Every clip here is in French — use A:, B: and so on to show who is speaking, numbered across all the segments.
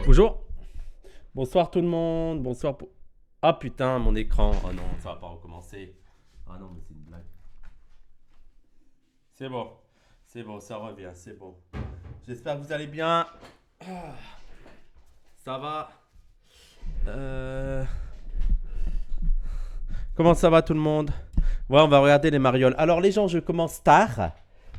A: Bonjour. Bonsoir tout le monde. Bonsoir. Ah putain, mon écran. Oh non, ça va pas recommencer. Ah non, mais c'est une blague. C'est bon. C'est bon, ça revient. C'est bon. J'espère que vous allez bien. Ah, ça va. Euh... Comment ça va tout le monde? Ouais, on va regarder les marioles. Alors les gens, je commence tard.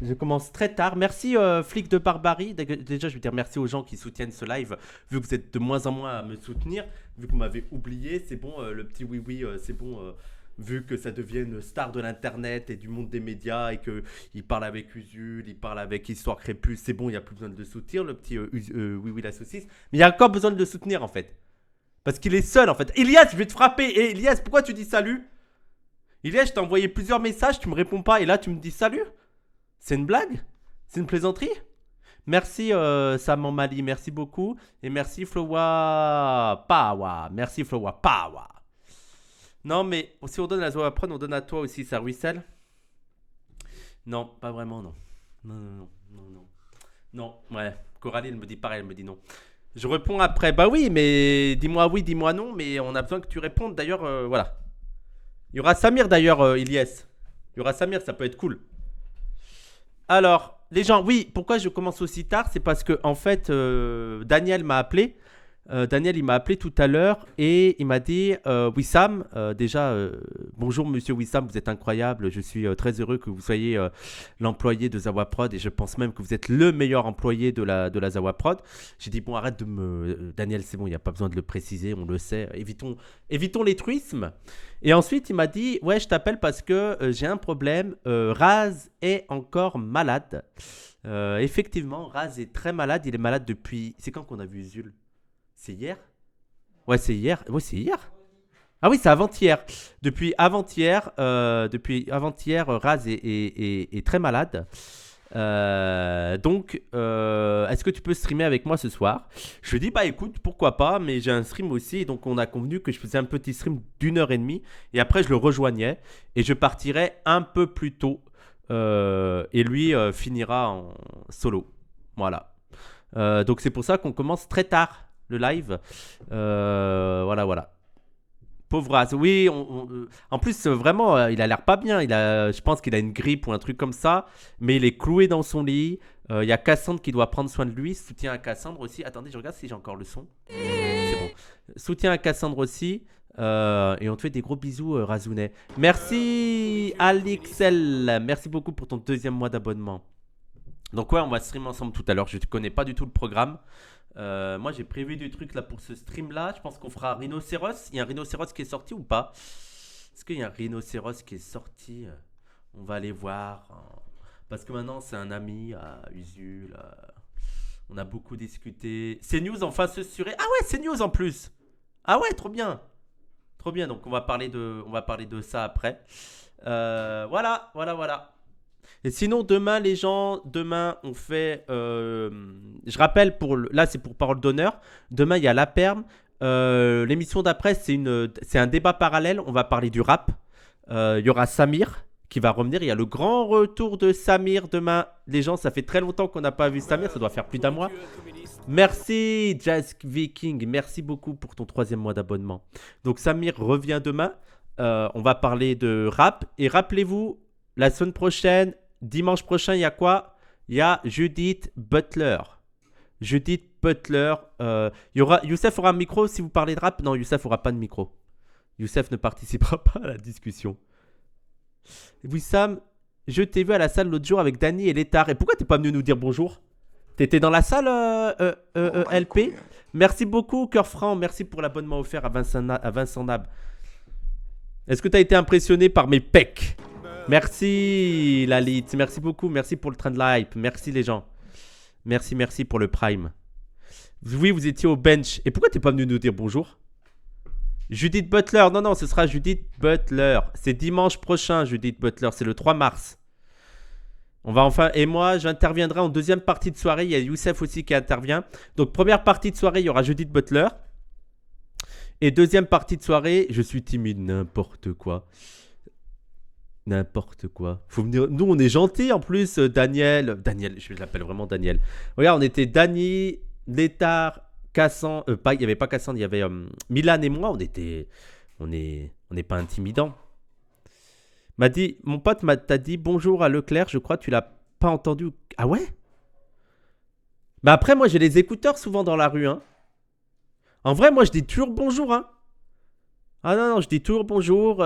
A: Je commence très tard. Merci Flic de Barbarie. Déjà, je veux dire merci aux gens qui soutiennent ce live. Vu que vous êtes de moins en moins à me soutenir, vu que vous m'avez oublié, c'est bon, le petit oui-oui, c'est bon. Vu que ça devient une star de l'internet et du monde des médias et qu'il parle avec Usul, il parle avec Histoire Crépus, c'est bon, il n'y a plus besoin de le soutenir, le petit oui-oui la saucisse. Mais il y a encore besoin de le soutenir en fait. Parce qu'il est seul en fait. Elias, je vais te frapper. Et Elias, pourquoi tu dis salut? Elias, je t'ai envoyé plusieurs messages, tu me réponds pas et là tu me dis salut? C'est une blague? C'est une plaisanterie? Merci Saman Mali, merci beaucoup. Et merci Flowa Pawa. Merci Flowa Pawa. Non mais si on donne à Zoa Prod, on donne à toi aussi, ça ruisselle? Non, pas vraiment non. Non, non, non, non, non. Non, ouais. Coralie, elle me dit pareil, elle me dit non. Je réponds après. Bah oui, dis-moi non, mais on a besoin que tu répondes. D'ailleurs, voilà. Il y aura Samir d'ailleurs, Ilyes. Il y aura Samir, ça peut être cool. Alors, les gens, oui, pourquoi je commence aussi tard? C'est parce que, en fait, Daniel m'a appelé. Daniel, il m'a appelé tout à l'heure et il m'a dit Wissam, déjà, bonjour monsieur Wissam, vous êtes incroyable. Je suis très heureux que vous soyez l'employé de Zawa Prod et je pense même que vous êtes le meilleur employé de la Zawa Prod. J'ai dit bon, arrête de me. Daniel, c'est bon, il n'y a pas besoin de le préciser, on le sait. Évitons les truismes. Et ensuite, il m'a dit ouais, je t'appelle parce que j'ai un problème. Raz est encore malade. Effectivement, Raz est très malade. Il est malade depuis. C'est quand qu'on a vu Zul? C'est hier? Ouais, c'est hier. Ouais, c'est hier. Ah oui, c'est avant-hier. Depuis avant-hier, Raz est très malade. Donc, est-ce que tu peux streamer avec moi ce soir? Je lui ai dit, bah écoute, pourquoi pas, mais j'ai un stream aussi. Donc, on a convenu que je faisais un petit stream d'1 heure et demie. Et après, je le rejoignais. Et je partirais un peu plus tôt. Et lui finira en solo. Voilà. Donc, c'est pour ça qu'on commence très tard le live. Voilà, voilà. Pauvre As. Oui, en plus, vraiment, il a l'air pas bien. Je pense qu'il a une grippe ou un truc comme ça. Mais il est cloué dans son lit. Il y a Cassandre qui doit prendre soin de lui. Soutien à Cassandre aussi. Attendez, je regarde si j'ai encore le son. C'est bon. Soutien à Cassandre aussi. Et on te fait des gros bisous, Razounet. Merci, Alixel. Merci beaucoup pour ton 2e mois d'abonnement. Donc ouais, on va streamer ensemble tout à l'heure. Je ne connais pas du tout le programme. Moi, j'ai prévu du truc là pour ce stream là. Je pense qu'on fera Rhinocéros. Il y a un Rhinocéros qui est sorti ou pas? Est-ce qu'il y a un Rhinocéros qui est sorti? On va aller voir. Parce que maintenant, c'est un ami à Usul. On a beaucoup discuté. CNews enfin se surer. Ah ouais, CNews en plus. Ah ouais, trop bien. Trop bien. Donc, on va parler de ça après. Voilà, voilà, voilà. Et sinon, demain, les gens, demain, on fait. Je rappelle, là, c'est pour parole d'honneur. Demain, il y a la perme. L'émission d'après, c'est un débat parallèle. On va parler du rap. Il y aura Samir qui va revenir. Il y a le grand retour de Samir demain. Les gens, ça fait très longtemps qu'on n'a pas vu Samir. Ça doit faire plus d'1 mois. Merci, Jazz Viking. Merci beaucoup pour ton 3e mois d'abonnement. Donc, Samir revient demain. On va parler de rap. Et rappelez-vous, la semaine prochaine, dimanche prochain, il y a quoi? Il y a Judith Butler. Judith Butler. Youssef aura un micro si vous parlez de rap? Non, Youssef aura pas de micro. Youssef ne participera pas à la discussion. Wissam, je t'ai vu à la salle l'autre jour avec Dany et Létard. Et pourquoi t'es pas venu nous dire bonjour? T'étais dans la salle LP? Merci beaucoup, Cœur Franc. Merci pour l'abonnement offert à Vincent Nab. Est-ce que t'as été impressionné par mes pecs? Merci Lalit, merci beaucoup, merci pour le trend hype, merci les gens. Merci pour le prime. Oui, vous étiez au bench. Et pourquoi t'es pas venu nous dire bonjour? Judith Butler, non, ce sera Judith Butler. C'est dimanche prochain, Judith Butler, c'est le 3 mars. On va enfin, et moi j'interviendrai en 2e partie de soirée, il y a Youssef aussi qui intervient. Donc première partie de soirée, il y aura Judith Butler. Et 2e partie de soirée, je suis timide, n'importe quoi. N'importe quoi. Faut venir. Nous, on est gentils en plus. Daniel, je l'appelle vraiment Daniel. Regarde, on était Dany, Létard, Cassandre, pas, il n'y avait pas Cassandre, il y avait Milan et moi, on n'est pas intimidants. M'a dit, mon pote t'a dit bonjour à Leclerc, je crois, tu l'as pas entendu. Ah ouais? Bah après, moi j'ai les écouteurs souvent dans la rue, hein. En vrai, moi je dis toujours bonjour, hein. Ah non, non, je dis toujours bonjour.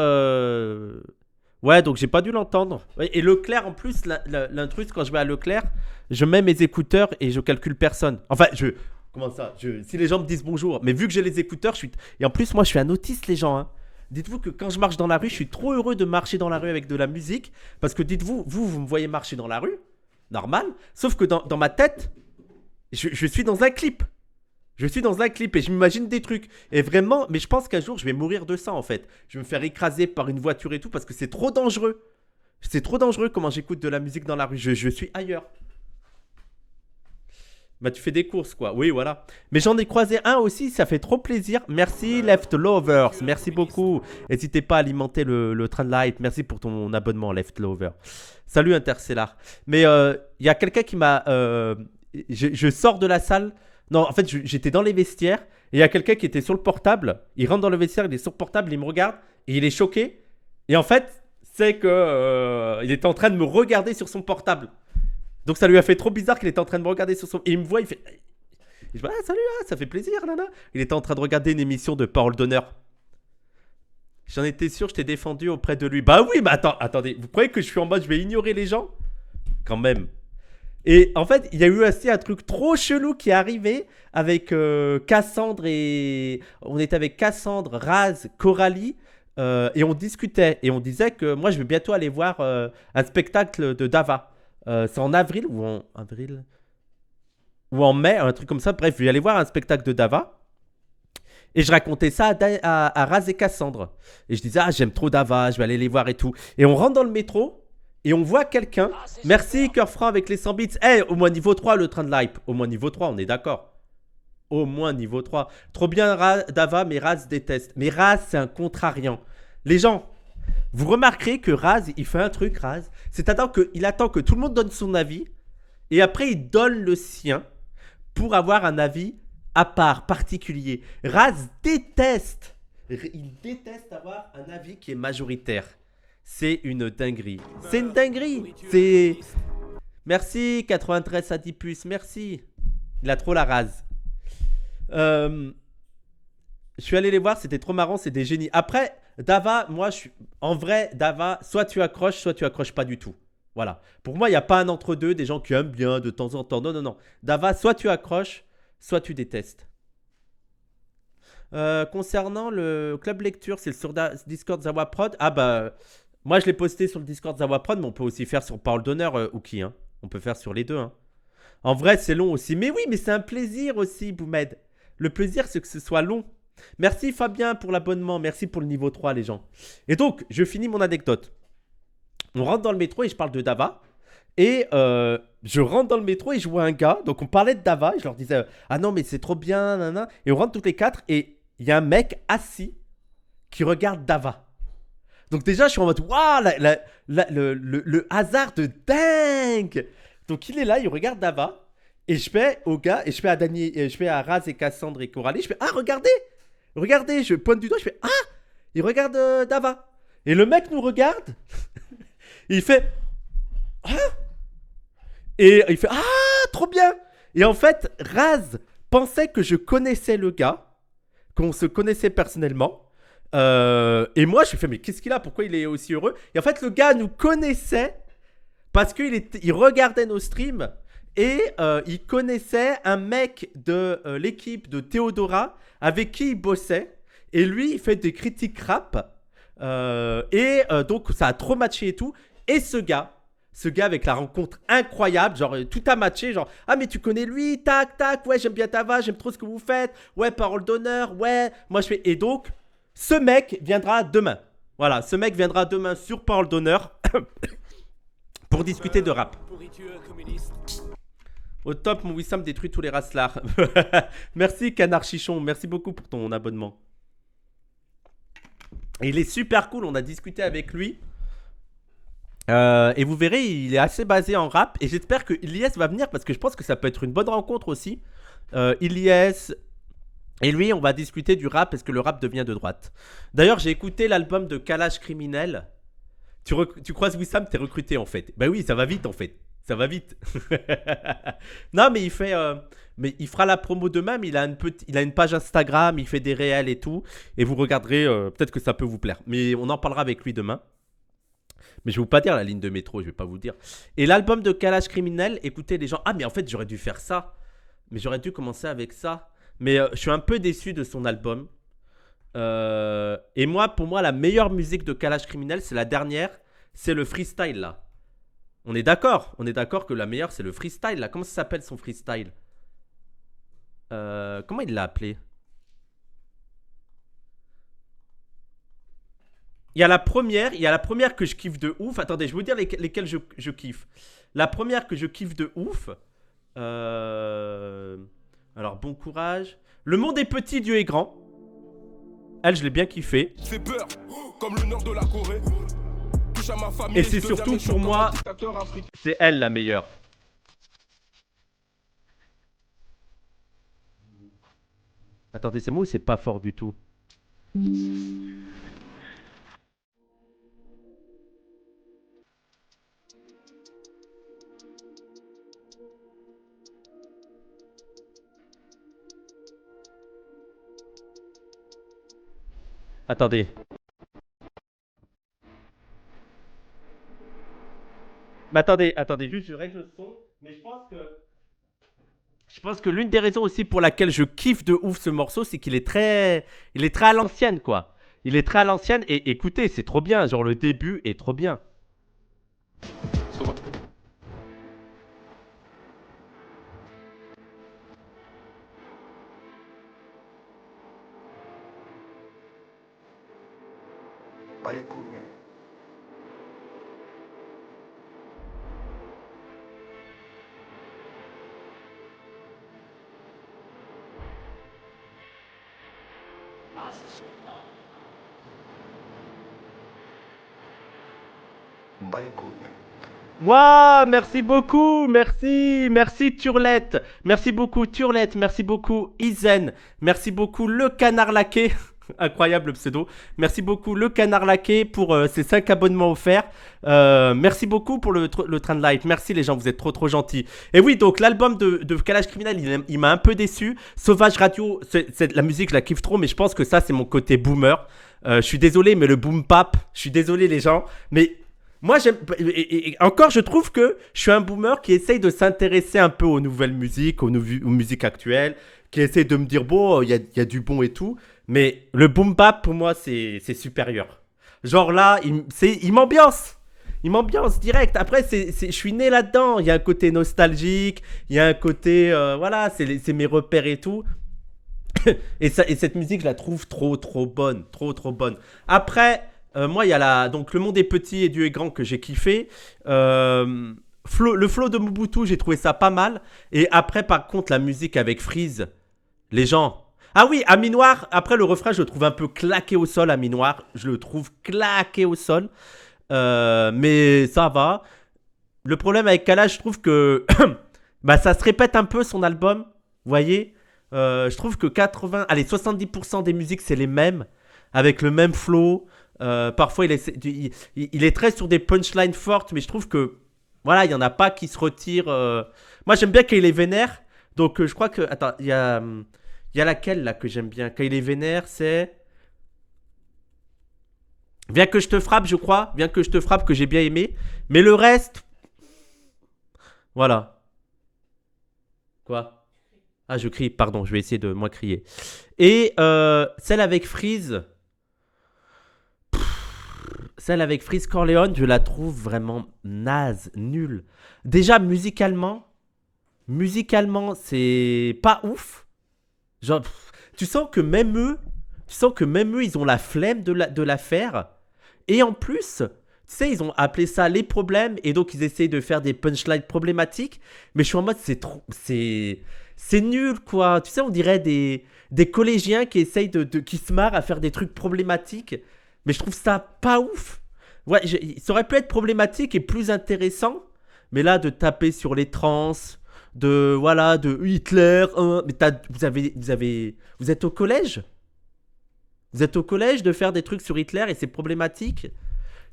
A: Ouais, donc j'ai pas dû l'entendre. Ouais, et Leclerc, en plus, l'intrus, quand je vais à Leclerc, je mets mes écouteurs et je calcule personne. Enfin, comment ça si les gens me disent bonjour, mais vu que j'ai les écouteurs, je suis. Et en plus, moi, je suis un autiste, les gens, hein. Dites-vous que quand je marche dans la rue, je suis trop heureux de marcher dans la rue avec de la musique. Parce que dites-vous, vous me voyez marcher dans la rue, normal. Sauf que dans ma tête, je suis dans un clip. Je suis dans un clip et je m'imagine des trucs. Et vraiment, mais je pense qu'un jour, je vais mourir de ça en fait. Je vais me faire écraser par une voiture et tout parce que c'est trop dangereux. C'est trop dangereux comment j'écoute de la musique dans la rue. Je suis ailleurs. Bah, tu fais des courses quoi. Oui, voilà. Mais j'en ai croisé un aussi, ça fait trop plaisir. Merci Left Lovers. Merci beaucoup. N'hésitez pas à alimenter le train de light. Merci pour ton abonnement, Left Lover. Salut Interstellar. Mais il y a quelqu'un qui m'a. Je sors de la salle. Non, en fait, j'étais dans les vestiaires et il y a quelqu'un qui était sur le portable. Il rentre dans le vestiaire, il est sur le portable, il me regarde et il est choqué. Et en fait, c'est que il était en train de me regarder sur son portable. Donc ça lui a fait trop bizarre qu'il était en train de me regarder sur son. Et il me voit, il fait. Je dis, ah, salut, ah, ça fait plaisir, nana. Il était en train de regarder une émission de Parole d'honneur. J'en étais sûr, je t'ai défendu auprès de lui. Bah oui, mais attendez, vous croyez que je suis en mode je vais ignorer les gens? Quand même. Et en fait, il y a eu aussi un truc trop chelou qui est arrivé avec Cassandre et. On était avec Cassandre, Raz, Coralie. Et on discutait. Et on disait que moi, je vais bientôt aller voir un spectacle de Dava. C'est en avril ou en avril ou en mai, un truc comme ça. Bref, je vais aller voir un spectacle de Dava. Et je racontais ça à Raz et Cassandre. Et je disais, ah, j'aime trop Dava, je vais aller les voir et tout. Et on rentre dans le métro. Et on voit quelqu'un. Merci, cœur franc avec les 100 bits. Au moins niveau 3, le train de l'hype. Au moins niveau 3, on est d'accord. Au moins niveau 3. Trop bien, Dava, mais Raz déteste. Mais Raz, c'est un contrariant. Les gens, vous remarquerez que Raz, il fait un truc, Raz. Il attend que tout le monde donne son avis. Et après, il donne le sien pour avoir un avis à part, particulier. Raz déteste. Il déteste avoir un avis qui est majoritaire. C'est une dinguerie. C'est une dinguerie. C'est. Merci 93 à 10 puces. Merci. Il a trop la rase. Je suis allé les voir. C'était trop marrant. C'est des génies. Après, Dava, moi, en vrai, Dava, soit tu accroches pas du tout. Voilà. Pour moi, il n'y a pas un entre-deux. Des gens qui aiment bien de temps en temps. Non, non, non. Dava, soit tu accroches, soit tu détestes. Concernant le club lecture, c'est sur Discord Zawa Prod. Ah bah. Moi, je l'ai posté sur le Discord Zawaprod, mais on peut aussi faire sur Parole d'honneur, Ouki. Hein. On peut faire sur les deux. Hein. En vrai, c'est long aussi. Mais oui, mais c'est un plaisir aussi, Boumed. Le plaisir, c'est que ce soit long. Merci Fabien pour l'abonnement. Merci pour le niveau 3, les gens. Et donc, je finis mon anecdote. On rentre dans le métro et je parle de Dava. Et je rentre dans le métro et je vois un gars. Donc, on parlait de Dava. Et je leur disais, ah non, mais c'est trop bien. Nanana. Et on rentre toutes les quatre. Et il y a un mec assis qui regarde Dava. Donc déjà, je suis en mode, waouh, le hasard de dingue. Donc il est là, il regarde Dava. Et je fais au gars, et je fais à Dany, je fais à Raz et Cassandre et Coralie. Je fais, ah, regardez, je pointe du doigt, je fais, ah, il regarde Dava. Et le mec nous regarde. Et il fait, ah. Et il fait, ah, trop bien. Et en fait, Raz pensait que je connaissais le gars, qu'on se connaissait personnellement. Et moi, je me fais, mais qu'est-ce qu'il a? Pourquoi il est aussi heureux? Et en fait, le gars nous connaissait parce qu'il regardait nos streams et il connaissait un mec de l'équipe de Théodora avec qui il bossait. Et lui, il fait des critiques rap. Donc, ça a trop matché et tout. Et ce gars avec la rencontre incroyable, genre tout a matché, genre ah mais tu connais lui, tac tac, ouais j'aime bien Tava, j'aime trop ce que vous faites, ouais parole d'honneur, ouais moi je fais. Et donc ce mec viendra demain. Voilà, ce mec viendra demain sur Parole d'honneur pour discuter de rap. Au top, mon Wissam détruit tous les racelars. Merci Canard Chichon, merci beaucoup pour ton abonnement. Et il est super cool, on a discuté avec lui. Et vous verrez, il est assez basé en rap. Et j'espère que Ilyes va venir parce que je pense que ça peut être une bonne rencontre aussi. Ilyes, Et lui, on va discuter du rap parce que le rap devient de droite. D'ailleurs, j'ai écouté l'album de Kalash Criminel. Tu croises Wissam, t'es recruté en fait. Bah oui, ça va vite en fait. Ça va vite. Non, mais mais il fera la promo demain. Mais il a une page Instagram, il fait des réels et tout. Et vous regarderez, peut-être que ça peut vous plaire. Mais on en parlera avec lui demain. Mais je vais vous pas dire la ligne de métro, je vais pas vous dire. Et l'album de Kalash Criminel, écoutez les gens. Ah, mais en fait, j'aurais dû faire ça. Mais j'aurais dû commencer avec ça. Mais je suis un peu déçu de son album. Et moi, pour moi, la meilleure musique de Kalash Criminel, c'est la dernière. C'est le freestyle là. On est d'accord. On est d'accord que la meilleure, c'est le freestyle là. Comment ça s'appelle son freestyle? Comment il l'a appelé? Il y a la première que je kiffe de ouf. Attendez, je vais vous dire lesquelles je kiffe. La première que je kiffe de ouf. Euh, Alors, bon courage. Le monde est petit, Dieu est grand. Elle, je l'ai bien kiffé.
B: Fais peur, comme le nord de la Corée. Touche à ma famille,
A: Et c'est surtout pour moi, c'est elle la meilleure. Attendez, c'est moi ou c'est pas fort du tout? Attendez. Mais attendez, juste je règle le son. Mais je pense que l'une des raisons aussi pour laquelle je kiffe de ouf ce morceau, c'est il est très à l'ancienne quoi. Il est très à l'ancienne et écoutez, c'est trop bien. Genre le début est trop bien. Waouh, merci beaucoup, merci Turlette, merci beaucoup Turlette, merci beaucoup Izen, merci beaucoup le canard laqué, incroyable le pseudo, merci beaucoup le canard laqué pour ces 5 abonnements offerts, merci beaucoup pour le train de light, merci les gens, vous êtes trop gentils. Et oui, donc l'album de Kalash Criminel, il m'a un peu déçu, Sauvage Radio, la musique je la kiffe trop, mais je pense que ça c'est mon côté boomer. Je suis désolé, mais le boom pap, je suis désolé les gens, mais moi, j'aime. Et encore, je trouve que je suis un boomer qui essaye de s'intéresser un peu aux nouvelles musiques, aux musiques actuelles, qui essaye de me dire, bon, il y a du bon et tout. Mais le boom bap, pour moi, c'est supérieur. Genre là, il m'ambiance. Il m'ambiance direct. Après, je suis né là-dedans. Il y a un côté nostalgique. Il y a un côté. Voilà, c'est mes repères et tout. Et cette musique, je la trouve trop bonne. Trop bonne. Après. Moi, il y a donc Le Monde est petit et Dieu est grand que j'ai kiffé. Le flow de Mobutu, j'ai trouvé ça pas mal. Et après, par contre, la musique avec Freeze, les gens. Ah oui, Ami Noir, après le refrain, je le trouve un peu claqué au sol, Ami Noir. Je le trouve claqué au sol. Mais ça va. Le problème avec Kalash, je trouve que bah, ça se répète un peu son album. Vous voyez. Je trouve que 70% des musiques, c'est les mêmes. Avec le même flow. Parfois, il est très sur des punchlines fortes, mais je trouve que voilà, il y en a pas qui se retirent. Moi, j'aime bien quand il est vénère. Donc, je crois que attends, il y a laquelle là que j'aime bien. Quand il est vénère, c'est Viens que je te frappe, je crois. Viens que je te frappe que j'ai bien aimé. Mais le reste, voilà. Quoi? Ah, je crie. Pardon, je vais essayer de moins crier. Et celle avec Freeze. Celle avec Freeze Corleone, je la trouve vraiment naze, nulle. Déjà, musicalement, c'est pas ouf. Genre, tu sens que même eux, ils ont la flemme de la faire. Et en plus, tu sais, ils ont appelé ça les problèmes, et donc ils essayent de faire des punchlines problématiques. Mais je suis en mode, c'est nul, quoi. Tu sais, on dirait des collégiens qui essayent qui se marrent à faire des trucs problématiques. Mais je trouve ça pas ouf. Ouais, ça aurait pu être problématique et plus intéressant. Mais là, de taper sur les trans, voilà, de Hitler. Mais vous êtes au collège? Vous êtes au collège de faire des trucs sur Hitler et c'est problématique.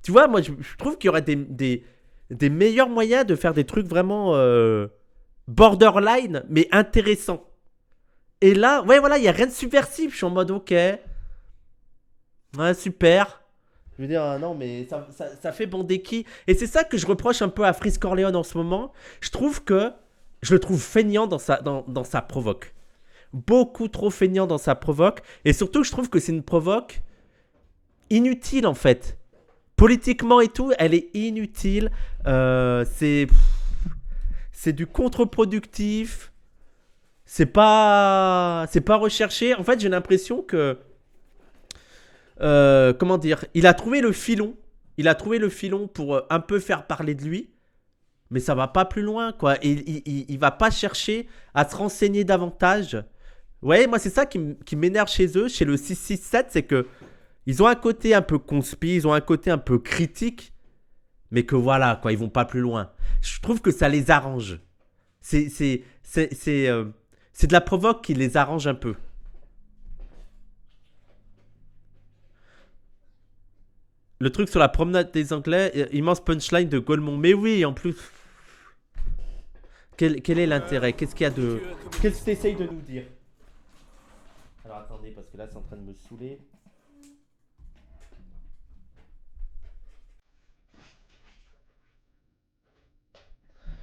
A: Tu vois, moi, je trouve qu'il y aurait des meilleurs moyens de faire des trucs vraiment borderline, mais intéressants. Et là, ouais, voilà, il n'y a rien de subversif. Je suis en mode, ok. Ouais, super. Je veux dire, non, mais ça fait bander qui? Et c'est ça que je reproche un peu à Freeze Corleone en ce moment. Je trouve que je le trouve feignant dans sa provoque. Beaucoup trop feignant dans sa provoque. Et surtout, je trouve que c'est une provoque inutile en fait. Politiquement et tout, elle est inutile. C'est du contre-productif. C'est pas recherché. En fait, j'ai l'impression que comment dire, il a trouvé le filon. Il a trouvé le filon pour un peu faire parler de lui. Mais ça va pas plus loin, quoi. Et il va pas chercher à se renseigner davantage. Ouais, moi, c'est ça qui m'énerve chez eux, chez le 667, c'est que ils ont un côté un peu conspi, ils ont un côté un peu critique, mais que voilà, quoi, ils vont pas plus loin. Je trouve que ça les arrange. C'est de la provoque qui les arrange un peu. Le truc sur la promenade des Anglais, immense punchline de Golemont. Mais oui, en plus, quel est l'intérêt? Qu'est-ce qu'il y a de... Qu'est-ce que tu essayes de nous dire? Alors attendez, parce que là, c'est en train de me saouler.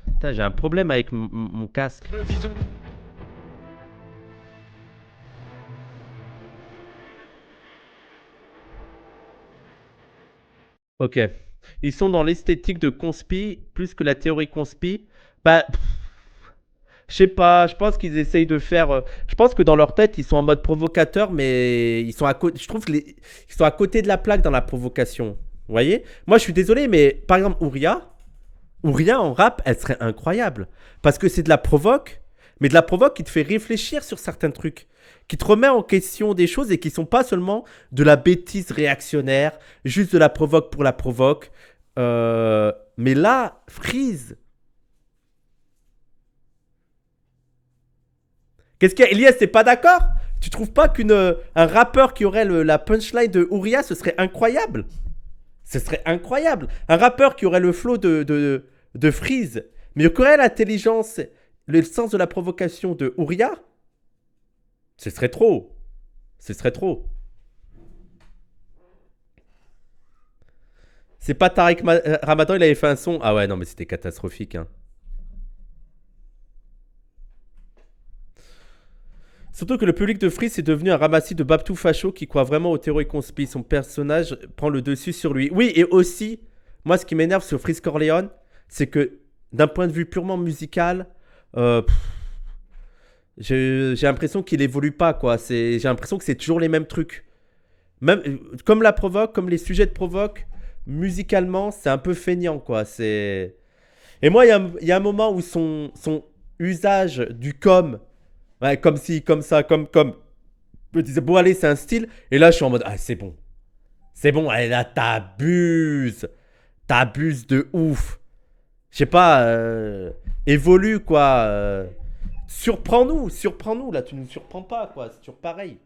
A: Putain, j'ai un problème avec mon casque. Ok. Ils sont dans l'esthétique de conspi plus que la théorie conspi. Bah, je sais pas. Je pense qu'ils essayent de faire. Je pense que dans leur tête, ils sont en mode provocateur, mais ils sont à côté. Je trouve qu'ils sont à côté de la plaque dans la provocation. Vous voyez? Moi, je suis désolé, mais par exemple, Ouria en rap, elle serait incroyable. Parce que c'est de la provoque, mais de la provoque qui te fait réfléchir sur certains trucs. Qui te remet en question des choses et qui sont pas seulement de la bêtise réactionnaire, juste de la provoque pour la provoque. Mais là, Freeze. Qu'est-ce qu'il y a? Elias, t'es pas d'accord? Tu trouves pas qu'un rappeur qui aurait la punchline de Ouria, ce serait incroyable? Ce serait incroyable. Un rappeur qui aurait le flow de Freeze, mais qui aurait l'intelligence, le sens de la provocation de Ouria, ce serait trop. Ce serait trop. C'est pas Tariq Ramadan, il avait fait un son. Ah ouais, non, mais c'était catastrophique. Hein. Surtout que le public de Freeze est devenu un ramassis de Babtou Facho qui croit vraiment aux théories conspires. Son personnage prend le dessus sur lui. Oui, et aussi, moi, ce qui m'énerve sur Freeze Corleone, c'est que d'un point de vue purement musical, euh, j'ai l'impression qu'il évolue pas, quoi. J'ai l'impression que c'est toujours les mêmes trucs. Même, comme la provoque, comme les sujets de provoque, musicalement, c'est un peu feignant, quoi. Et moi, il y a un moment où son usage du com, ouais, comme si, comme ça, comme, je me disais, bon, allez, c'est un style. Et là, je suis en mode, ah, c'est bon. C'est bon, allez, là, t'abuses. T'abuses de ouf. Je sais pas, évolue, quoi. Surprends-nous, là, tu nous surprends pas, quoi. C'est toujours pareil.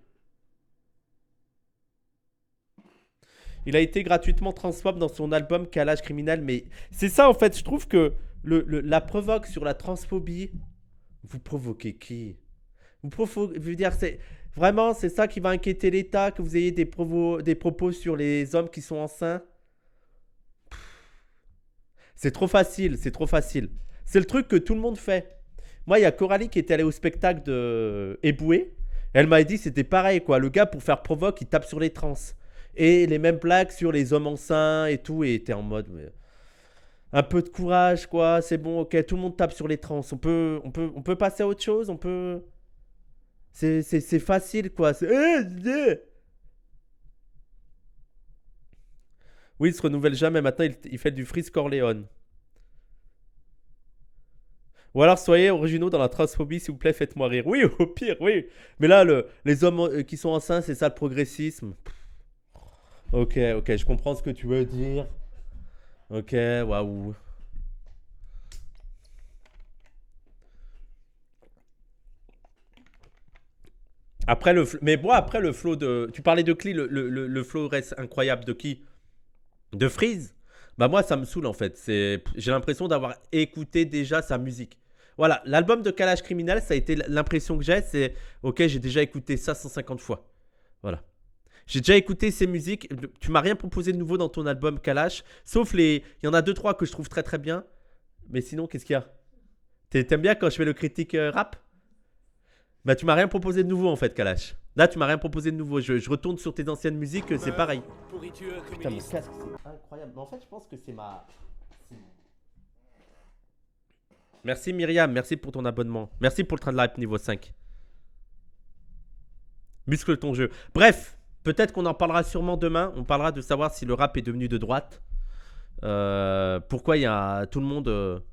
A: Il a été gratuitement transphobe dans son album Calage criminel, mais c'est ça, en fait, je trouve que la provoque sur la transphobie, vous provoquez qui? Je veux dire, c'est vraiment, c'est ça qui va inquiéter l'État, que vous ayez des propos sur les hommes qui sont enceints. C'est trop facile, c'est trop facile. C'est le truc que tout le monde fait. Moi, il y a Coralie qui était allée au spectacle de Eboué. Elle m'a dit que c'était pareil, quoi. Le gars, pour faire provoque, il tape sur les trans. Et les mêmes blagues sur les hommes enceints et tout. Et était en mode, mais un peu de courage, quoi. C'est bon, ok. Tout le monde tape sur les trans. On peut passer à autre chose. On peut. C'est facile, quoi. Oui, il se renouvelle jamais. Maintenant, il fait du Freeze Corleone. Ou alors soyez originaux dans la transphobie, s'il vous plaît, faites-moi rire. Oui, au pire, oui. Mais là, les hommes qui sont enceints, c'est ça le progressisme. Ok, ok, je comprends ce que tu veux dire. Ok, waouh. Après mais bon, après le flow de. Tu parlais de qui le flow reste incroyable de qui? De Freeze? Bah moi ça me saoule en fait. J'ai l'impression d'avoir écouté déjà sa musique. Voilà, l'album de Kalash Criminel, ça a été l'impression que j'ai, c'est ok, j'ai déjà écouté ça 150 fois. Voilà. J'ai déjà écouté ses musiques. Tu m'as rien proposé de nouveau dans ton album Kalash, sauf les. Il y en a deux trois que je trouve très très bien. Mais sinon, qu'est-ce qu'il y a? T'aimes bien quand je fais le critique rap? Bah tu m'as rien proposé de nouveau en fait, Kalash. Là, tu m'as rien proposé de nouveau. Je retourne sur tes anciennes musiques, c'est pareil. Putain, mon casque, c'est incroyable. Mais en fait, je pense que c'est ma. Merci Myriam, merci pour ton abonnement. Merci pour le train de live niveau 5. Muscle ton jeu. Bref, peut-être qu'on en parlera sûrement demain. On parlera de savoir si le rap est devenu de droite. Pourquoi il y a tout le monde.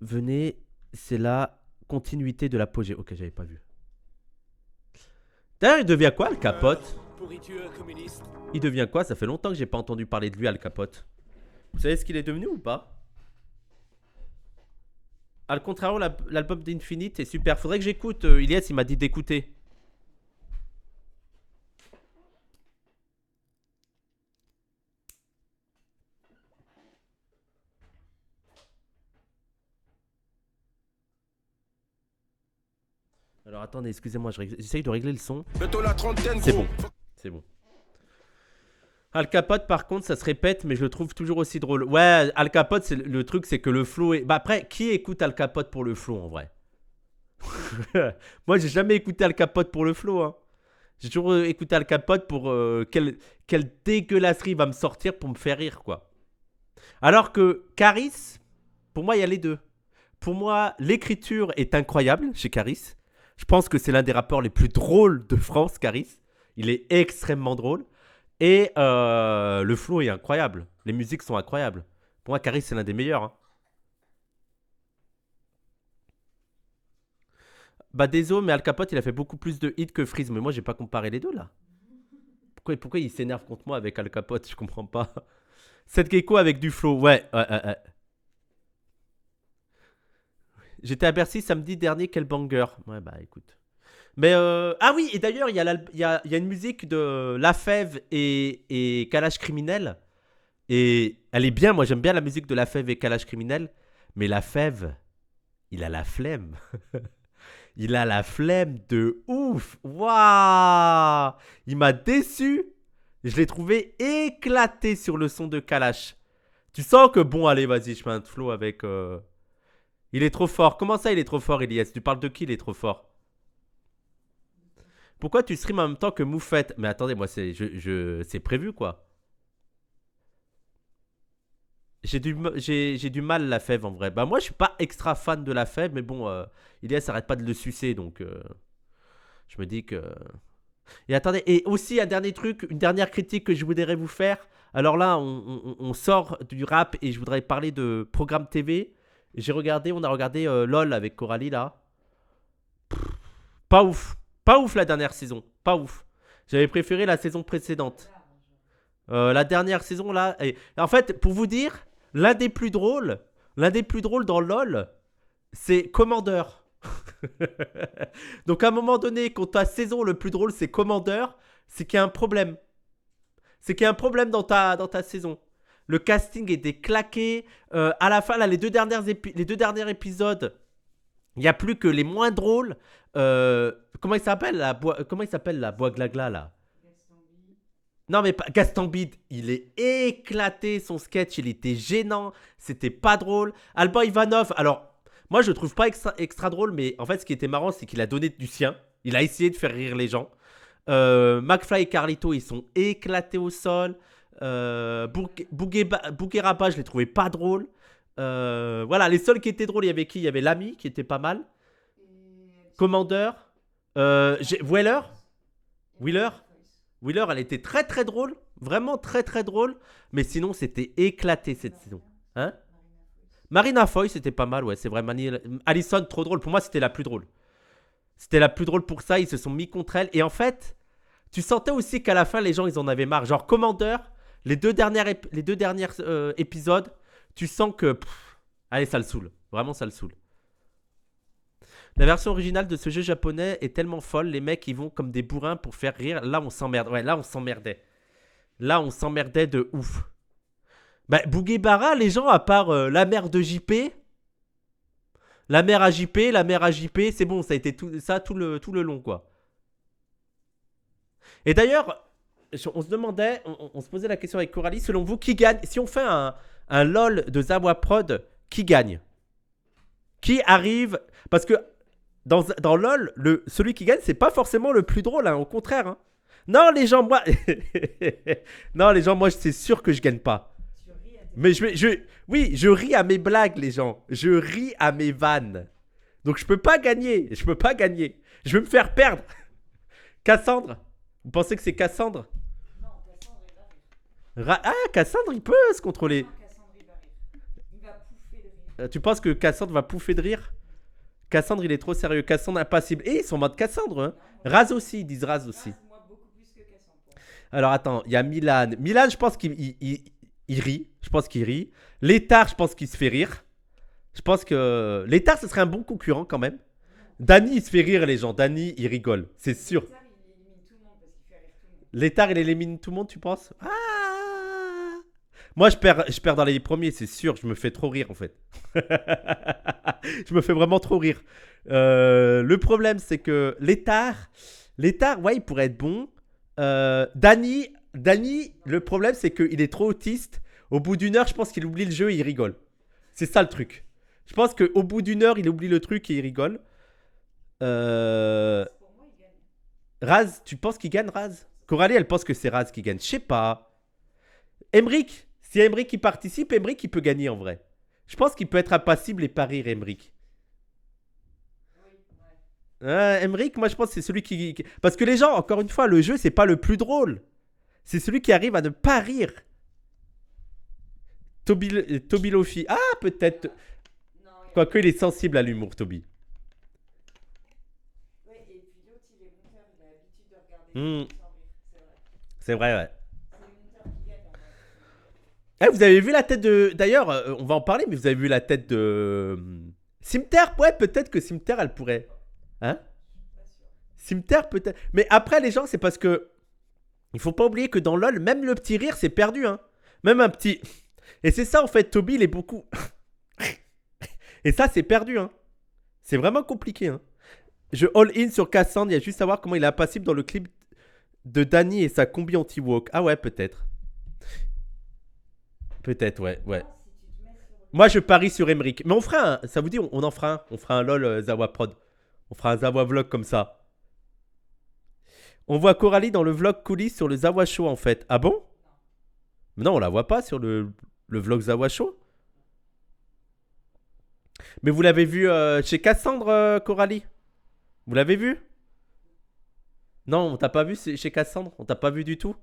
A: Venez, c'est la continuité de l'apogée. Ok, j'avais pas vu. D'ailleurs, il devient quoi, Al Capote? Il devient quoi? Ça fait longtemps que j'ai pas entendu parler de lui, Al Capote. Vous savez ce qu'il est devenu ou pas? Al contrario, l'album d'Infinite est super. Faudrait que j'écoute. Ilyes, il m'a dit d'écouter. Alors attendez, excusez-moi, j'essaye de régler le son. C'est bon, c'est bon. Al Capote, par contre, ça se répète, mais je le trouve toujours aussi drôle. Ouais, Al Capote, le truc, c'est que le flow est. Bah après, qui écoute Al Capote pour le flow en vrai? Moi, j'ai jamais écouté Al Capote pour le flow. Hein. J'ai toujours écouté Al Capote pour quelle dégueulasserie va me sortir pour me faire rire, quoi. Alors que Caris, pour moi, il y a les deux. Pour moi, l'écriture est incroyable chez Caris. Je pense que c'est l'un des rappeurs les plus drôles de France, Caris. Il est extrêmement drôle. Et le flow est incroyable. Les musiques sont incroyables. Pour moi, Caris, c'est l'un des meilleurs. Hein. Bah, désolé, mais Al Capote, il a fait beaucoup plus de hits que Freeze. Mais moi, j'ai pas comparé les deux, là. Pourquoi il s'énerve contre moi avec Al Capote? Je comprends pas. Seth Gecko avec du flow. Ouais. J'étais à Bercy samedi dernier, quel banger. Ouais, bah écoute. Mais ah oui, et d'ailleurs, il y a une musique de La Fève et Kalash Criminel. Et elle est bien, moi j'aime bien la musique de La Fève et Kalash Criminel. Mais La Fève, il a la flemme. Il a la flemme de ouf. Waouh. Il m'a déçu. Je l'ai trouvé éclaté sur le son de Kalash. Tu sens que bon, allez, vas-y, je fais un flow avec. Il est trop fort. Comment ça, il est trop fort, Elias? Tu parles de qui, il est trop fort? Pourquoi tu streams en même temps que Moufette? Mais attendez, moi, c'est prévu, quoi. J'ai du mal, La Fève, en vrai. Bah, moi, je suis pas extra fan de La Fève, mais bon, Elias arrête pas de le sucer, donc je me dis que. Et attendez, et aussi un dernier truc, une dernière critique que je voudrais vous faire. Alors là, on sort du rap et je voudrais parler de programme TV. On a regardé LOL avec Coralie là. Pas ouf. Pas ouf la dernière saison. Pas ouf. J'avais préféré la saison précédente. La dernière saison là. En fait, pour vous dire, l'un des plus drôles dans LOL, c'est Commander. Donc à un moment donné, quand ta saison le plus drôle c'est Commander, c'est qu'il y a un problème. C'est qu'il y a un problème dans ta saison. Le casting était claqué. À la fin, là, les deux derniers épisodes, il n'y a plus que les moins drôles. Comment il s'appelle la bois glagla là? Non mais Gaston Bide, il est éclaté, son sketch, il était gênant, c'était pas drôle. Alban Ivanov, alors moi je le trouve pas extra drôle, mais en fait ce qui était marrant c'est qu'il a donné du sien, il a essayé de faire rire les gens. McFly et Carlito, ils sont éclatés au sol. Bougueraba, je l'ai trouvé pas drôle. Voilà, les seuls qui étaient drôles, il y avait qui? Il y avait l'ami qui était pas mal. Commander. Wheeler. Wheeler. Wheeler, elle était très très drôle. Vraiment très très drôle. Mais sinon, c'était éclaté cette saison. Hein? Marina Foy, c'était pas mal, ouais, c'est vrai. Allison, trop drôle. Pour moi, c'était la plus drôle. C'était la plus drôle pour ça. Ils se sont mis contre elle. Et en fait, tu sentais aussi qu'à la fin, les gens, ils en avaient marre. Genre, Commander, les deux dernières épisodes, tu sens que. Allez, ça le saoule. Vraiment, ça le saoule. La version originale de ce jeu japonais est tellement folle, les mecs ils vont comme des bourrins pour faire rire. Là on s'emmerde. Ouais, là on s'emmerdait. Là on s'emmerdait de ouf. Bah, Bouguebara, les gens, à part la mère de JP, la mère à JP, la mère à JP, c'est bon, ça a été tout, ça tout le long, quoi. Et d'ailleurs, on se demandait, on se posait la question avec Coralie, selon vous, qui gagne? Si on fait un LOL de Zawa Prod, qui gagne? Qui arrive? Parce que dans LOL, celui qui gagne, c'est pas forcément le plus drôle, hein, au contraire. Hein. Non, les gens, moi. Non, les gens, moi, c'est sûr que je gagne pas. Mais oui, je ris à mes blagues, les gens. Je ris à mes vannes. Donc je peux pas gagner. Je peux pas gagner. Je vais me faire perdre. Cassandre? Vous pensez que c'est Cassandre?
C: Non, Cassandre, il va rire.
A: Ah, Cassandre, il peut se contrôler.
C: Non, Cassandre, il va rire. Il va pouffer de rire.
A: Tu penses que Cassandre va pouffer de rire? Cassandre, il est trop sérieux. Cassandre impassible. Et ils sont en mode Cassandre. Hein. Raz aussi, ils disent Raz aussi.
C: Moi, beaucoup plus que Cassandre.
A: Alors attends, il y a Milan. Milan, je pense qu'il il rit. Je pense qu'il rit. Létard, je pense qu'il se fait rire. Je pense que Létard, ce serait un bon concurrent quand même. Dany, il se fait rire, les gens. Dany, il rigole. C'est sûr.
C: Létard, il élimine tout le monde parce qu'il fait rire tout le monde.
A: Létard, il élimine tout le monde, tu penses? Ah. Moi, je perds dans les premiers, c'est sûr. Je me fais trop rire, en fait. Je me fais vraiment trop rire. Le problème, c'est que Létard, ouais, il pourrait être bon. Dany, le problème, c'est qu'il est trop autiste. Au bout d'une heure, je pense qu'il oublie le jeu et il rigole. C'est ça le truc. Je pense qu'au bout d'une heure, il oublie le truc et il rigole.
C: Pour moi, il gagne.
A: Raz, tu penses qu'il gagne, Raz? Coralie, elle pense que c'est Raz qui gagne. Je sais pas. Emric, si Emric il participe, Emric il peut gagner en vrai. Je pense qu'il peut être impassible et pas rire, Emric.
C: Oui, ouais.
A: Emric, moi je pense que c'est celui qui. Parce que les gens, encore une fois, le jeu, c'est pas le plus drôle. C'est celui qui arrive à ne pas rire. Toby Lofi. Ah, peut-être.
C: Non, il
A: Quoique, il est sensible à l'humour, Toby.
C: Ouais, et puis l'autre, il est monteur, il a l'habitude de regarder
A: Hmm.
C: les gens sans rire. C'est vrai.
A: C'est vrai, ouais.
C: C'est le monteur qui gagne en vrai.
A: Vous avez vu la tête de. D'ailleurs, on va en parler, mais vous avez vu la tête de. Cimetière? Ouais, peut-être que Cimetière, elle pourrait. Hein?
C: Pas sûr.
A: Cimetière, peut-être. Mais après, les gens, c'est parce que. Il faut pas oublier que dans LoL, même le petit rire, c'est perdu, hein. Même un petit. Et c'est ça, en fait, Toby, il est beaucoup. Et ça, c'est perdu, hein. C'est vraiment compliqué, hein. Je all-in sur Cassandre, il y a juste à voir comment il est impassible dans le clip de Dany et sa combi anti-walk. Ah ouais, peut-être. Peut-être, ouais.
C: Non, si tu te mets sur le...
A: Moi, je parie sur Emric. Mais on fera un. Ça vous dit, on en fera un. On fera un LoL Zawa Prod. On fera un Zawa Vlog comme ça. On voit Coralie dans le vlog coulisses sur le Zawa Show, en fait. Ah bon? Mais non, on la voit pas sur le vlog Zawa Show. Mais vous l'avez vu chez Cassandre, Coralie? Vous l'avez vu? Non, on t'a pas vu chez Cassandre? On t'a pas vu du tout?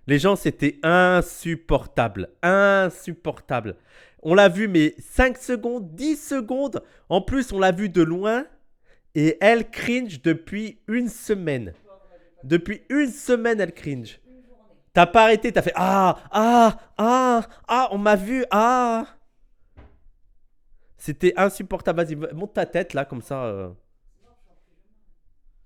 A: Les gens, c'était insupportable. Insupportable. On l'a vu, mais 5 secondes, 10 secondes. En plus, on l'a vu de loin. Et elle cringe depuis une semaine. Depuis une semaine, elle cringe.
C: Une journée.
A: T'as pas arrêté, t'as fait on m'a vu, C'était insupportable. Vas-y, monte ta tête là, comme ça.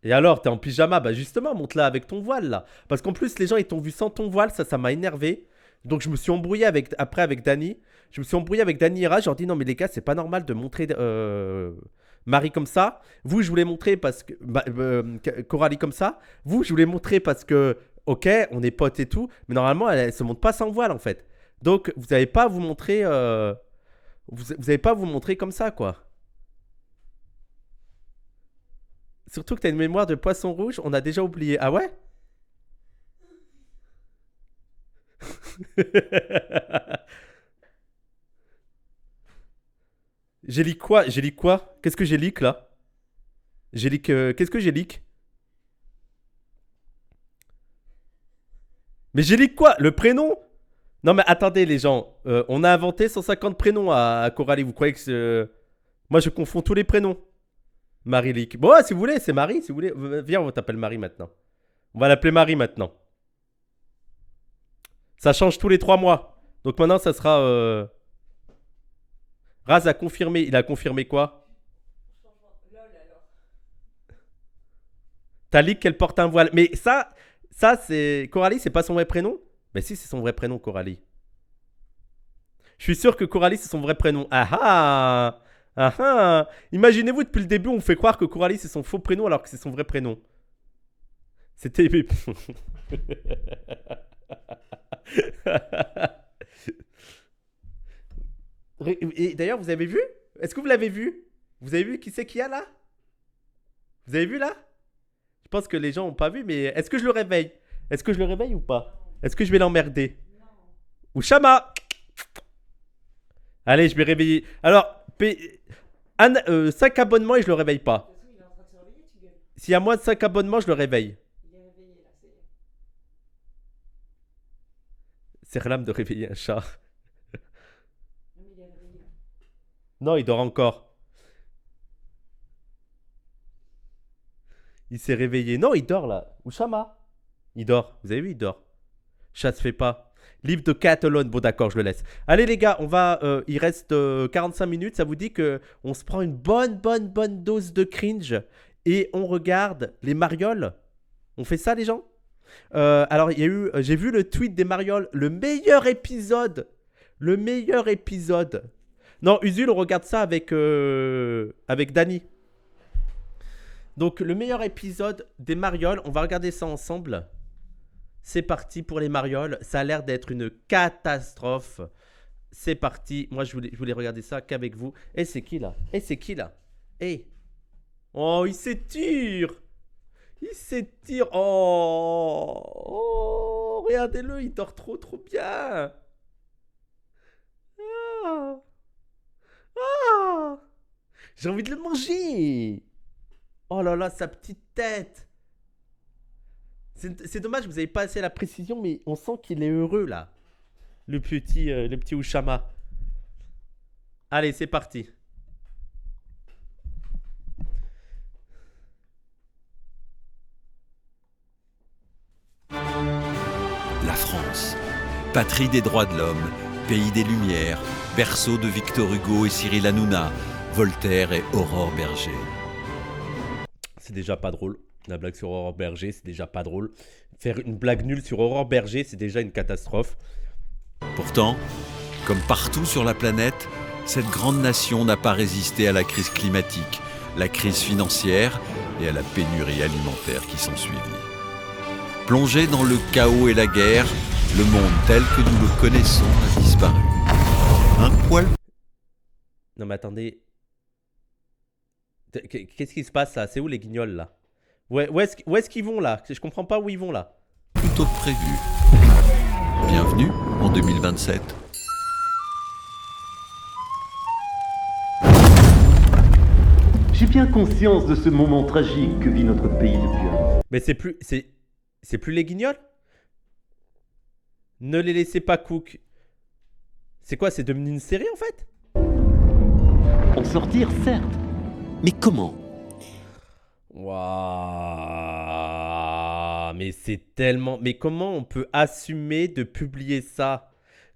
A: Et alors, t'es en pyjama? Bah justement, monte-la avec ton voile là. Parce qu'en plus, les gens ils t'ont vu sans ton voile, ça m'a énervé. Donc je me suis embrouillé après avec Dany. Je me suis embrouillé avec Dany et Ra. Je leur dis non mais les gars, c'est pas normal de montrer Marie comme ça. Vous, je voulais montrer parce que Coralie comme ça. Vous, je voulais montrer parce que ok, on est potes et tout. Mais normalement, elle se montre pas sans voile en fait. Donc vous n'avez pas à vous montrer. Vous avez pas à vous montrer comme ça quoi. Surtout que t'as une mémoire de poisson rouge, on a déjà oublié. Ah ouais? J'ai leak quoi? J'ai leak quoi? Qu'est-ce que j'ai leak là? J'ai leak. Qu'est-ce que j'ai leak? Mais j'ai leak quoi? Le prénom? Non mais attendez les gens. On a inventé 150 prénoms à Coralie. Vous croyez que c'est. Moi je confonds tous les prénoms. Marie leak. Bon, ouais, si vous voulez, c'est Marie. Si vous voulez. Viens, on t'appelle Marie maintenant. On va l'appeler Marie maintenant. Ça change tous les 3 mois. Donc maintenant, ça sera. Raz a confirmé. Il a confirmé quoi?
C: LOL alors.
A: Talik qu'elle porte un voile. Mais ça c'est... Coralie, c'est pas son vrai prénom? Mais si, c'est son vrai prénom, Coralie. Je suis sûr que Coralie, c'est son vrai prénom. Ah ah! Ah ah! Imaginez-vous, depuis le début, on fait croire que Coralie, c'est son faux prénom alors que c'est son vrai prénom. C'était... Et d'ailleurs, vous avez vu? Est-ce que vous l'avez vu? Vous avez vu qui c'est qu'il y a là? Vous avez vu là? Je pense que les gens n'ont pas vu, mais est-ce que je le réveille? Est-ce que je le réveille ou pas? Est-ce que je vais l'emmerder? Ouchama! Allez, je vais réveiller. Alors, 5 abonnements et je le réveille pas.
C: De toute façon, il est en train de se réveiller, tu gueules.
A: S'il y a moins de 5 abonnements, je le réveille.
C: Il est réveillé là, c'est.
A: C'est l'âme de réveiller un chat.
C: Non, mais il est réveillé là.
A: Non, il dort encore. Il s'est réveillé. Non, il dort là. Ouchama. Il dort. Vous avez vu, il dort. Chat se fait pas. Livre de cat alone. Bon, d'accord, je le laisse. Allez, les gars, on va. Il reste 45 minutes. Ça vous dit que on se prend une bonne dose de cringe et on regarde les marioles? On fait ça, les gens? Alors, il y a eu. J'ai vu le tweet des marioles. Le meilleur épisode. Le meilleur épisode. Non, Usul, on regarde ça avec Dany. Donc, le meilleur épisode des marioles. On va regarder ça ensemble. C'est parti pour les marioles. Ça a l'air d'être une catastrophe. C'est parti. Moi, je voulais regarder ça qu'avec vous. Et c'est qui là? Oh, il s'étire. Oh, regardez-le. Il dort trop bien. Ah. J'ai envie de le manger. Oh là là, sa petite tête. C'est dommage, vous n'avez pas assez la précision, mais on sent qu'il est heureux là. Le petit Ouchama. Allez, c'est parti.
D: La France, patrie des droits de l'homme, pays des Lumières, berceau de Victor Hugo et Cyril Hanouna, Voltaire et Aurore Berger.
A: C'est déjà pas drôle. La blague sur Aurore Berger, c'est déjà pas drôle. Faire une blague nulle sur Aurore Berger, c'est déjà une catastrophe.
D: Pourtant, comme partout sur la planète, cette grande nation n'a pas résisté à la crise climatique, la crise financière et à la pénurie alimentaire qui sont suivies. Plongé dans le chaos et la guerre, le monde tel que nous le connaissons a disparu. Un poil.
A: Non mais attendez. Qu'est-ce qui se passe là? C'est où les guignols là? Où est-ce qu'ils vont là? Je comprends pas où ils vont là.
D: Plutôt que prévu. Bienvenue en 2027.
E: J'ai bien conscience de ce moment tragique que vit notre pays depuis un an.
A: Mais c'est plus les guignols? Ne les laissez pas cook. C'est quoi? C'est devenu une série en fait?
E: En sortir, certes. Mais comment?
A: Waouh, mais c'est tellement... Mais comment on peut assumer de publier ça?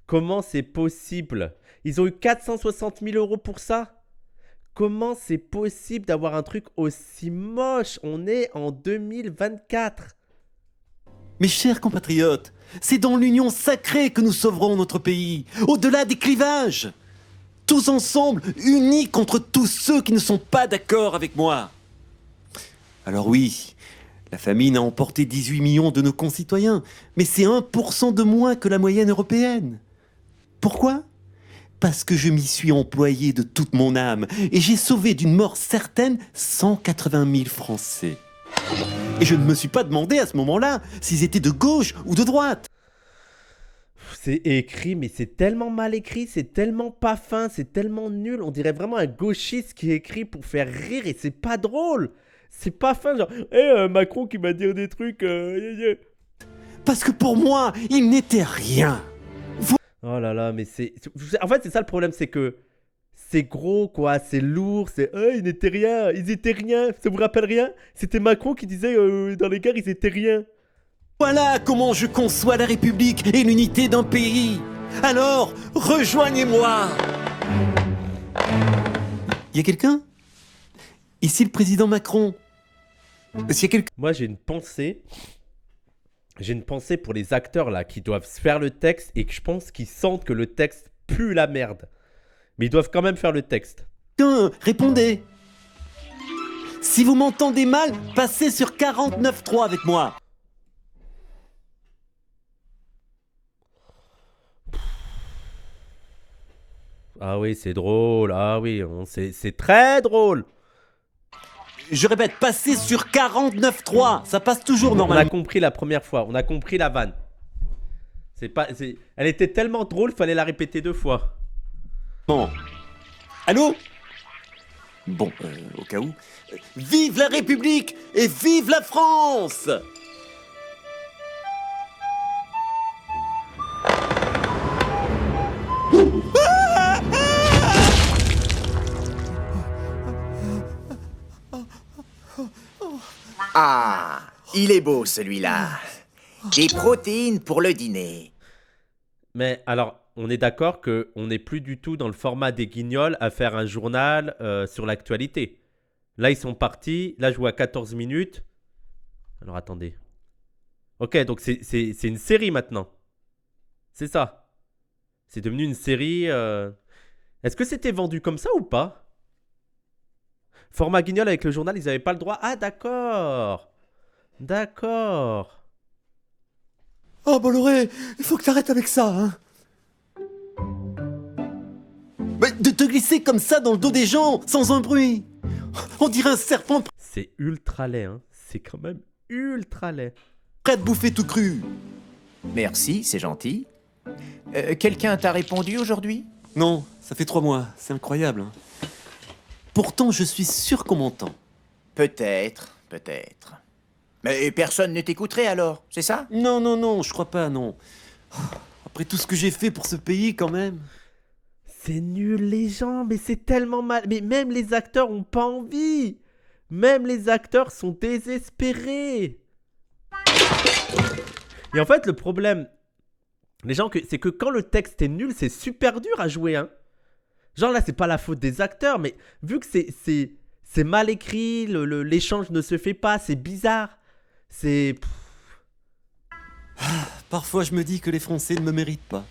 A: Comment c'est possible? Ils ont eu 460 000 € pour ça? Comment c'est possible d'avoir un truc aussi moche? On est en 2024.
E: Mes chers compatriotes, c'est dans l'union sacrée que nous sauverons notre pays, au-delà des clivages. Tous ensemble, unis contre tous ceux qui ne sont pas d'accord avec moi. Alors oui, la famine a emporté 18 millions de nos concitoyens, mais c'est 1% de moins que la moyenne européenne. Pourquoi ? Parce que je m'y suis employé de toute mon âme et j'ai sauvé d'une mort certaine 180 000 Français. Et je ne me suis pas demandé à ce moment-là s'ils étaient de gauche ou de droite.
A: C'est écrit, mais c'est tellement mal écrit, c'est tellement pas fin, c'est tellement nul. On dirait vraiment un gauchiste qui écrit pour faire rire et c'est pas drôle. C'est pas fin, genre, Macron qui va dire des trucs.
E: Parce que pour moi, il n'était rien.
A: Oh là là, mais c'est... En fait, c'est ça le problème, c'est que c'est gros, quoi, c'est lourd, c'est... ils n'étaient rien, ils étaient rien, ça vous rappelle rien? C'était Macron qui disait dans les guerres, ils étaient rien.
E: Voilà comment je conçois la République et l'unité d'un pays. Alors, rejoignez-moi. Y a quelqu'un? Ici le président Macron. S'il y a quelqu'un...
A: Moi, j'ai une pensée. J'ai une pensée pour les acteurs là qui doivent faire le texte et que je pense qu'ils sentent que le texte pue la merde. Mais ils doivent quand même faire le texte.
E: Répondez. Si vous m'entendez mal, passez sur 49.3 avec moi.
A: Ah oui, c'est drôle. Ah oui, c'est très drôle.
E: Je répète, passez sur 49.3. Ça passe toujours
A: On a
E: normalement.
A: compris la première fois. On a compris la vanne. Elle était tellement drôle, fallait la répéter 2 fois.
E: Allô? Bon, au cas où. Vive la République et vive la France!
F: Ah, il est beau celui-là. Des protéines pour le dîner.
A: Mais alors, on est d'accord qu'on n'est plus du tout dans le format des Guignols à faire un journal sur l'actualité. Là, ils sont partis. Là, je vois 14 minutes. Alors, attendez. Ok, donc c'est une série maintenant. C'est ça. C'est devenu une série. Est-ce que c'était vendu comme ça ou pas? Format Guignol avec le journal, ils n'avaient pas le droit. Ah, d'accord. D'accord.
E: Oh Bolloré, il faut que t'arrêtes avec ça, hein. Mais de te glisser comme ça dans le dos des gens, sans un bruit. On dirait un serpent
A: C'est ultra laid, hein. C'est quand même ultra laid.
E: prêt de bouffer tout cru.
F: Merci, c'est gentil. Quelqu'un t'a répondu aujourd'hui?
E: Non, ça fait 3 mois, c'est incroyable, hein. Pourtant, je suis sûr qu'on m'entend.
F: Peut-être, peut-être. Mais personne ne t'écouterait alors, c'est ça?
E: Non, je crois pas, non. Après tout ce que j'ai fait pour ce pays, quand même.
A: C'est nul les gens, mais c'est tellement mal. Mais même les acteurs ont pas envie. Même les acteurs sont désespérés. Et en fait, le problème, les gens, c'est que quand le texte est nul, c'est super dur à jouer, hein. Genre là, c'est pas la faute des acteurs, mais vu que c'est mal écrit, l'échange ne se fait pas, c'est bizarre. C'est...
E: Parfois, je me dis que les Français ne me méritent pas.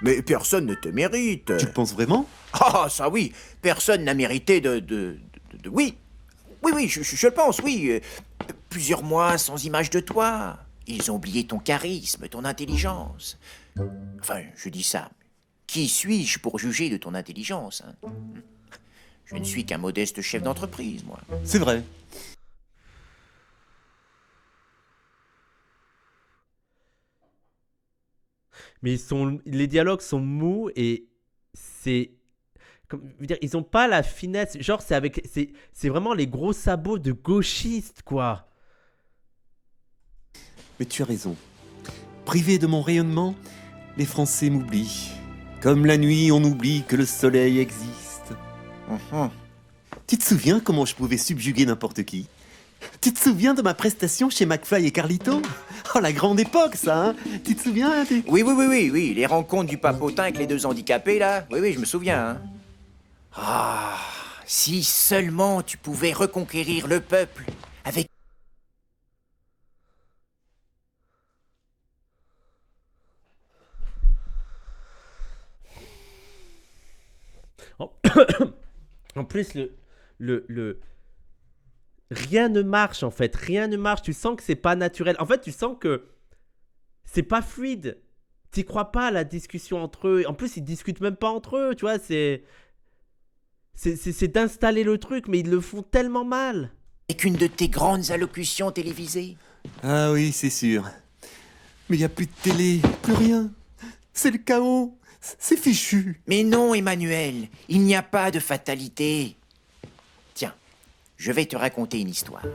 F: Mais personne ne te mérite.
E: Tu le penses vraiment?
F: Ah, ça oui, personne n'a mérité Oui, oui, je le pense, oui. Plusieurs mois sans image de toi. Ils ont oublié ton charisme, ton intelligence. Enfin, je dis ça. Qui suis-je pour juger de ton intelligence, hein? Je ne suis qu'un modeste chef d'entreprise, moi.
E: C'est vrai.
A: Mais les dialogues sont mous et c'est... Je veux dire, ils ont pas la finesse. Genre, c'est vraiment les gros sabots de gauchistes, quoi.
E: Mais tu as raison. Privé de mon rayonnement, les Français m'oublient. Comme la nuit, on oublie que le soleil existe. Tu te souviens comment je pouvais subjuguer n'importe qui? Tu te souviens de ma prestation chez McFly et Carlito? Oh, la grande époque, ça, hein? Tu te souviens?
F: Oui, les rencontres du papotin avec les 2 handicapés, là. Oui, je me souviens, hein. Ah, si seulement tu pouvais reconquérir le peuple avec...
A: En plus, rien ne marche, en fait. Rien ne marche. Tu sens que c'est pas naturel. En fait, tu sens que c'est pas fluide. T'y crois pas à la discussion entre eux. En plus, ils discutent même pas entre eux, tu vois. C'est d'installer le truc, mais ils le font tellement mal.
F: avec une de tes grandes allocutions télévisées.
E: Ah oui, c'est sûr. Mais il n'y a plus de télé, plus rien. C'est le chaos. C'est fichu.
F: Mais non, Emmanuel, il n'y a pas de fatalité. Tiens, je vais te raconter une histoire.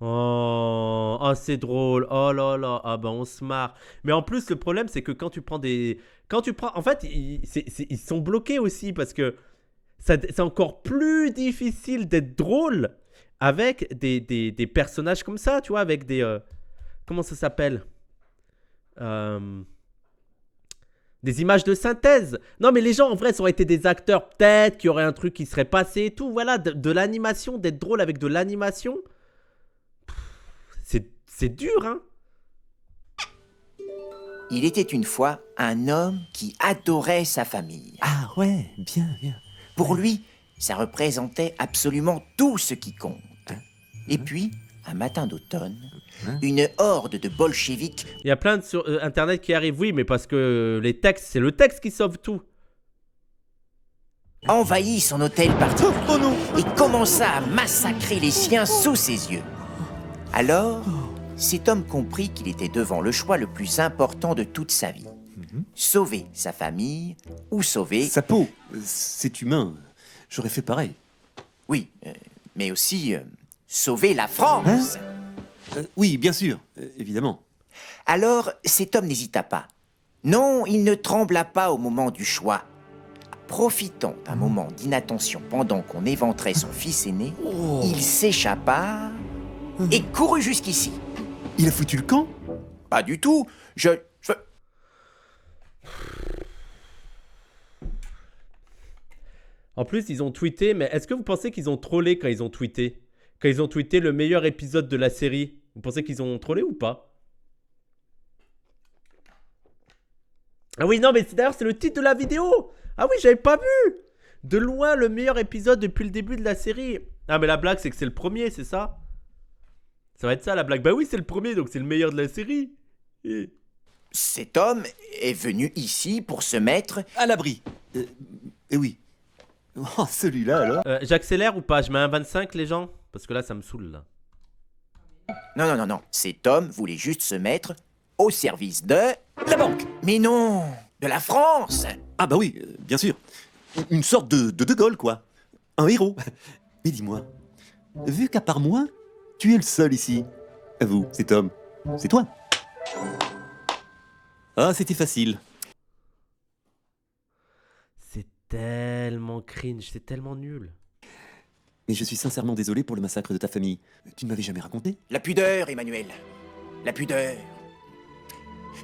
A: Oh, c'est drôle. Oh là là. Ah ben on se marre. Mais en plus, le problème, c'est que quand tu prends des... En fait, ils sont bloqués aussi parce que c'est encore plus difficile d'être drôle avec des personnages comme ça, tu vois, avec des... comment ça s'appelle Des images de synthèse. Non, mais les gens, en vrai, ça aurait été des acteurs, peut-être, qu'il y aurait un truc qui serait passé et tout. Voilà, de l'animation, d'être drôle avec de l'animation. C'est dur, hein.
F: Il était une fois un homme qui adorait sa famille.
E: Ah ouais, bien, bien.
F: Pour lui, ça représentait absolument tout ce qui compte. Et puis, un matin d'automne, une horde de bolcheviks
A: Il y a plein de sur Internet qui arrivent, oui, mais parce que les textes, c'est le texte qui sauve tout.
F: envahit son hôtel particulier
E: Oh non.
F: et commença à massacrer les siens sous ses yeux. Alors, cet homme comprit qu'il était devant le choix le plus important de toute sa vie. Sauver sa famille ou sauver...
E: Sa peau, c'est humain. J'aurais fait pareil.
F: Oui, mais aussi sauver la France.
E: Oui, bien sûr, évidemment.
F: Alors, cet homme n'hésita pas. Non, il ne trembla pas au moment du choix. Profitant d'un moment d'inattention pendant qu'on éventrait son fils aîné, il s'échappa et courut jusqu'ici.
E: Il a foutu le camp?
F: Pas du tout.
A: En plus, ils ont tweeté, mais est-ce que vous pensez qu'ils ont trollé quand ils ont tweeté? Quand ils ont tweeté le meilleur épisode de la série, vous pensez qu'ils ont trollé ou pas? Ah oui, non, mais d'ailleurs, c'est le titre de la vidéo. Ah oui, j'avais pas vu. De loin, le meilleur épisode depuis le début de la série. Ah, mais la blague, c'est que c'est le premier, c'est ça? Ça va être ça, la blague. Bah oui, c'est le premier, donc c'est le meilleur de la série. Et...
F: Cet homme est venu ici pour se mettre...
E: À l'abri. Eh oui. Oh, celui-là, alors.
A: J'accélère ou pas? Je mets un 25, les gens? Parce que là, ça me saoule, là.
F: Non. Cet homme voulait juste se mettre au service de...
E: La banque.
F: Mais non, de la France.
E: Ah bah oui, bien sûr. Une sorte de Gaulle, quoi. Un héros. Mais dis-moi, vu qu'à part moi, tu es le seul ici. Avoue, cet homme, c'est toi. Ah, c'était facile.
A: C'est tellement cringe, c'est tellement nul.
E: Mais je suis sincèrement désolé pour le massacre de ta famille. Tu ne m'avais jamais raconté.
F: La pudeur, Emmanuel. La pudeur.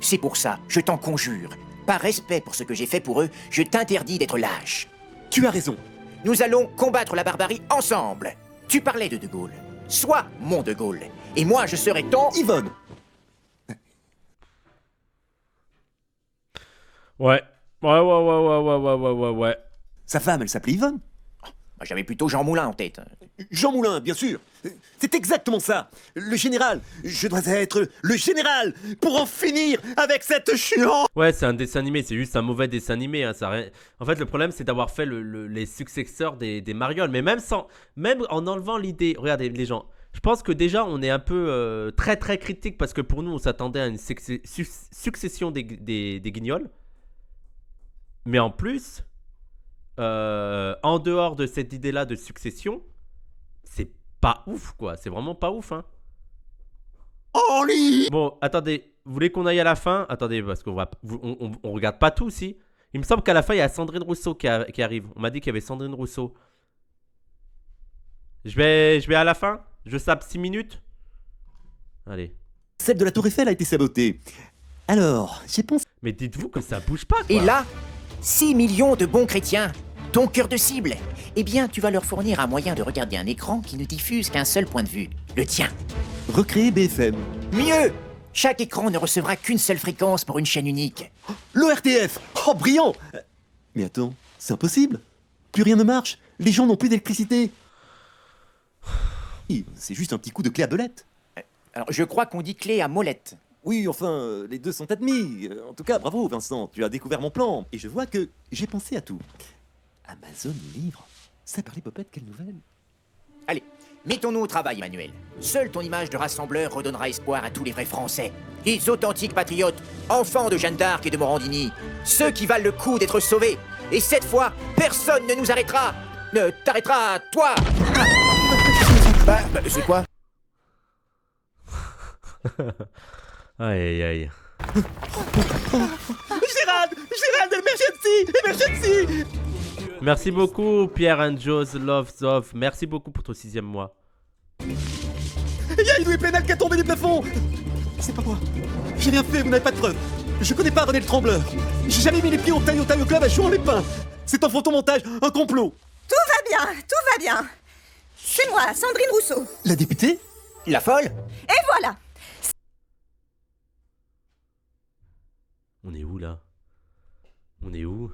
F: C'est pour ça, je t'en conjure. Par respect pour ce que j'ai fait pour eux, je t'interdis d'être lâche.
E: Tu as raison.
F: Nous allons combattre la barbarie ensemble. Tu parlais de De Gaulle. Sois mon De Gaulle. Et moi, je serai ton...
E: Yvonne.
A: Ouais. Ouais.
E: Sa femme, elle s'appelait Yvonne.
F: J'avais plutôt Jean Moulin en tête.
E: Jean Moulin, bien sûr. C'est exactement ça. Le général. Je dois être le général pour en finir avec cette chiante.
A: Ouais, c'est un dessin animé, c'est juste un mauvais dessin animé. Hein, ça... En fait, le problème, c'est d'avoir fait les successeurs des Marioles. Mais même en enlevant l'idée... Regardez, les gens, je pense que déjà, on est un peu très très critique parce que pour nous, on s'attendait à une succession des Guignols. Mais en plus... en dehors de cette idée-là de succession, c'est pas ouf, quoi. C'est vraiment pas ouf, hein.
E: En lit.
A: Bon, attendez. Vous voulez qu'on aille à la fin? Attendez, parce qu'on on regarde pas tout, si. Il me semble qu'à la fin, il y a Sandrine Rousseau qui arrive. On m'a dit qu'il y avait Sandrine Rousseau. Je vais à la fin. Je sape 6 minutes. Allez.
E: Celle de la Tour Eiffel a été sabotée. Alors, j'ai pensé...
A: Mais dites-vous que ça bouge pas, quoi.
F: Et là, 6 millions de bons chrétiens, ton cœur de cible. Eh bien, tu vas leur fournir un moyen de regarder un écran qui ne diffuse qu'un seul point de vue, le tien.
E: Recréer BFM.
F: Mieux, chaque écran ne recevra qu'une seule fréquence pour une chaîne unique.
E: L'ORTF. Oh, brillant. Mais attends, c'est impossible. Plus rien ne marche. Les gens n'ont plus d'électricité. C'est juste un petit coup de clé à belette.
F: Alors, je crois qu'on dit clé à molette.
E: Oui, enfin, les deux sont admis. En tout cas, bravo Vincent, tu as découvert mon plan. Et je vois que j'ai pensé à tout. Amazon Livre. Ça parlait Popette, quelle nouvelle?
F: Allez, mettons-nous au travail, Emmanuel. Seule ton image de rassembleur redonnera espoir à tous les vrais Français. Les authentiques patriotes, enfants de Jeanne d'Arc et de Morandini. Ceux qui valent le coup d'être sauvés. Et cette fois, personne ne nous arrêtera. Ne t'arrêtera, toi. C'est quoi?
A: Aïe.
E: Gérald, emergency.
A: Merci beaucoup, Pierre and Joe's Love Zov. Merci beaucoup pour ton 6e mois.
E: Il y a une pénale qui a tombé du plafond. C'est pas moi. J'ai rien fait, vous n'avez pas de preuves. Je connais pas René le Trembleur. J'ai jamais mis les pieds au taille au club à Chouan-les-Pins. C'est un photomontage, un complot.
G: Tout va bien. C'est moi, Sandrine Rousseau.
E: La députée?
F: La folle?
G: Et voilà.
A: On est où là? On est où?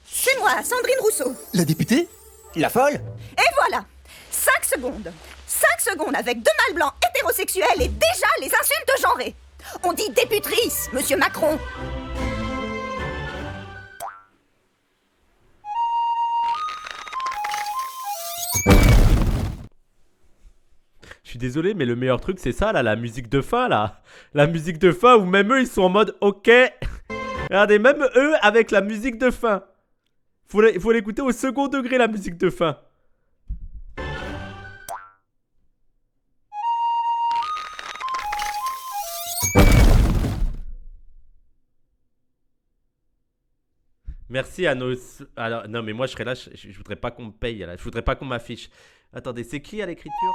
G: C'est moi, Sandrine Rousseau.
E: La députée?
F: La folle?
G: Et voilà. 5 secondes. 5 secondes avec 2 mâles blancs hétérosexuels et déjà les insultes genrées. On dit députrice, monsieur Macron.
A: Je suis désolé, mais le meilleur truc, c'est ça, là, la musique de fin, là. La musique de fin où même eux, ils sont en mode OK. Regardez, même eux, avec la musique de fin. Faut l'écouter au second degré, la musique de fin. Merci à nos... Alors, non, mais moi, je serais là, je voudrais pas qu'on me paye, là. Je voudrais pas qu'on m'affiche. Attendez, c'est qui à l'écriture?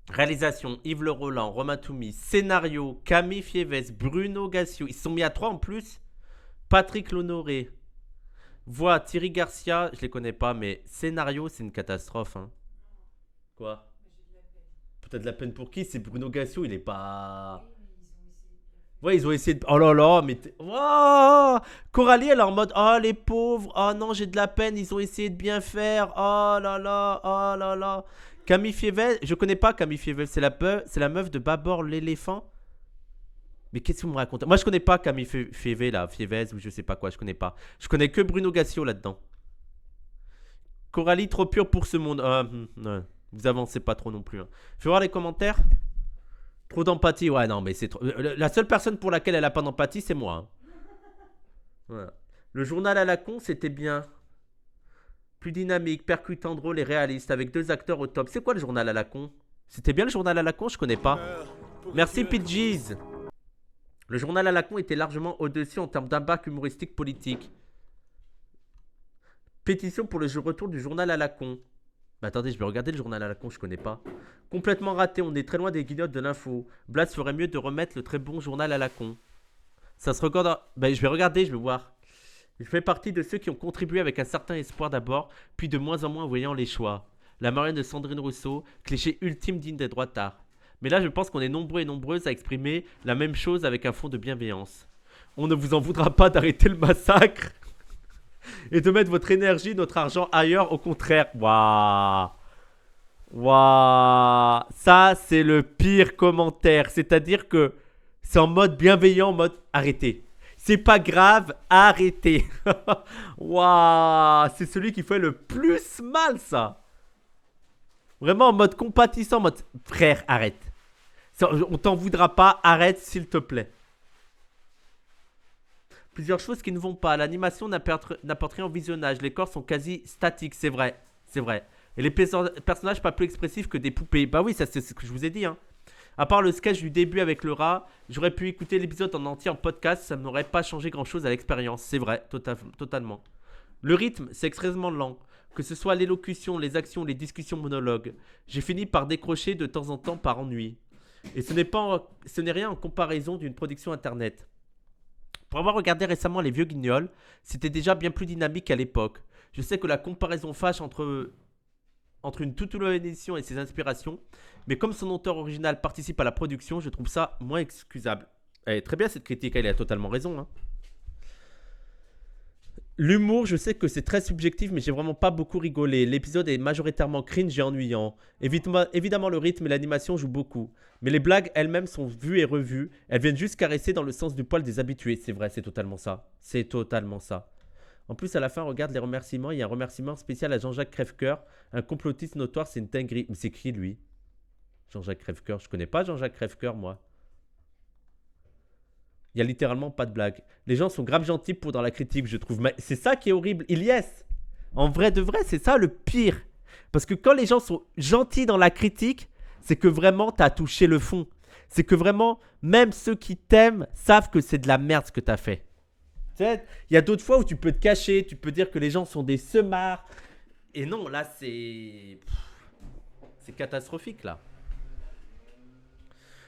A: Réalisation, Yves Le Roland, Romain Toumi. Scénario, Camille Fiévez, Bruno Gassio. Ils se sont mis à 3 en plus. Patrick Lonoré. Voix, Thierry Garcia. Je les connais pas, mais scénario, c'est une catastrophe. Hein. Quoi? Peut-être de la peine pour qui? C'est Bruno Gassio, il est pas... Ouais, ils ont essayé de... Oh là là, mais... Oh, Coralie, elle est en mode... Oh, les pauvres. Oh non, j'ai de la peine. Ils ont essayé de bien faire. Oh là là. Oh là là. Camille Fiévez, je connais pas Camille Fiévez. C'est la meuf de Babor l'éléphant. Mais qu'est-ce que vous me racontez? Moi, je connais pas Camille Fiévez, là. Fiévez ou je sais pas quoi. Je connais pas. Je connais que Bruno Gassio là-dedans. Coralie, trop pure pour ce monde. Ouais. Vous avancez pas trop non plus. Hein. Fais voir les commentaires. Trop d'empathie, ouais, non, mais c'est trop... La seule personne pour laquelle elle a pas d'empathie, c'est moi. Hein. Voilà. Le journal à la con, c'était bien. Plus dynamique, percutant, drôle et réaliste, avec 2 acteurs au top. C'est quoi le journal à la con? C'était bien le journal à la con? Je connais pas. Merci Pidgeys. Le journal à la con était largement au-dessus en termes d'impact humoristique politique. Pétition pour le retour du journal à la con. Bah attendez, je vais regarder le journal à la con, je connais pas. Complètement raté, on est très loin des guignols de l'info. Blas ferait mieux de remettre le très bon journal à la con. Ça se regarde... Bah je vais regarder, je vais voir. Je fais partie de ceux qui ont contribué avec un certain espoir d'abord, puis de moins en moins en voyant les choix. La marraine de Sandrine Rousseau, cliché ultime digne des droitards. Mais là, je pense qu'on est nombreux et nombreuses à exprimer la même chose avec un fond de bienveillance. On ne vous en voudra pas d'arrêter le massacre et de mettre votre énergie, notre argent ailleurs, au contraire. Waouh. Waouh. Ça, c'est le pire commentaire. C'est-à-dire que c'est en mode bienveillant, en mode arrêtez. C'est pas grave, arrêtez. Waouh. C'est celui qui fait le plus mal, ça. Vraiment en mode compatissant, en mode frère, arrête. On t'en voudra pas, arrête s'il te plaît. Plusieurs choses qui ne vont pas. L'animation n'apporte rien au visionnage. Les corps sont quasi statiques, c'est vrai. C'est vrai. Et les personnages pas plus expressifs que des poupées. Bah oui, ça c'est ce que je vous ai dit. Hein. À part le sketch du début avec le rat, j'aurais pu écouter l'épisode en entier en podcast. Ça n'aurait pas changé grand chose à l'expérience. C'est vrai, totalement. Le rythme, c'est extrêmement lent. Que ce soit l'élocution, les actions, les discussions monologues. J'ai fini par décrocher de temps en temps par ennui. Et ce n'est rien en comparaison d'une production internet. Pour avoir regardé récemment Les Vieux Guignols, c'était déjà bien plus dynamique qu'à l'époque. Je sais que la comparaison fâche entre une toute nouvelle édition et ses inspirations, mais comme son auteur original participe à la production, je trouve ça moins excusable. Très bien cette critique, elle a totalement raison. Hein. L'humour, je sais que c'est très subjectif, mais j'ai vraiment pas beaucoup rigolé. L'épisode est majoritairement cringe et ennuyant. Évidemment, le rythme et l'animation jouent beaucoup. Mais les blagues elles-mêmes sont vues et revues. Elles viennent juste caresser dans le sens du poil des habitués. C'est vrai, c'est totalement ça. C'est totalement ça. En plus, à la fin, regarde les remerciements. Il y a un remerciement spécial à Jean-Jacques Crèvecoeur. Un complotiste notoire, c'est une dinguerie. Mais c'est qui, lui? Jean-Jacques Crèvecoeur. Je connais pas Jean-Jacques Crèvecoeur, moi. Il n'y a littéralement pas de blague. Les gens sont grave gentils dans la critique, je trouve. Mais c'est ça qui est horrible. Ilyes, en vrai de vrai, c'est ça le pire. Parce que quand les gens sont gentils dans la critique, c'est que vraiment, tu as touché le fond. C'est que vraiment, même ceux qui t'aiment savent que c'est de la merde ce que tu as fait. Tu sais, il y a d'autres fois où tu peux te cacher, tu peux dire que les gens sont des semards. Et non, là, c'est catastrophique, là.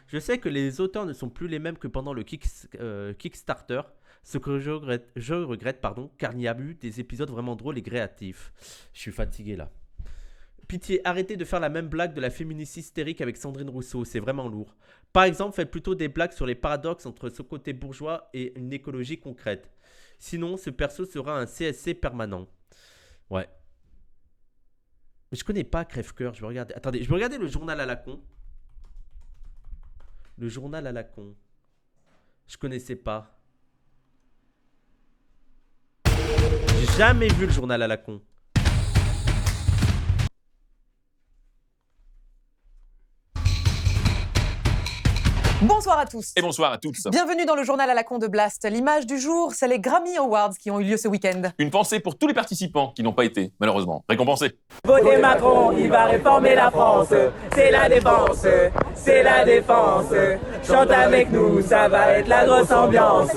A: Je sais que les auteurs ne sont plus les mêmes que pendant le Kickstarter, ce que je regrette, pardon, car il y a eu des épisodes vraiment drôles et créatifs. Je suis fatigué là. Pitié, arrêtez de faire la même blague de la féministe hystérique avec Sandrine Rousseau, c'est vraiment lourd. Par exemple, faites plutôt des blagues sur les paradoxes entre ce côté bourgeois et une écologie concrète. Sinon, ce perso sera un CSC permanent. Ouais. Mais je connais pas Crève-Cœur, je vais regarder. Attendez, je vais regarder le journal à la con. Le journal à la con. Je connaissais pas. J'ai jamais vu le journal à la con.
H: Bonsoir à tous.
I: Et bonsoir à toutes.
H: Bienvenue dans le journal à la con de Blast. L'image du jour, c'est les Grammy Awards qui ont eu lieu ce week-end.
I: Une pensée pour tous les participants qui n'ont pas été, malheureusement, récompensés.
J: Votez Macron, il va réformer la France. C'est la défense, c'est la défense. Chante avec nous, ça va être la grosse ambiance.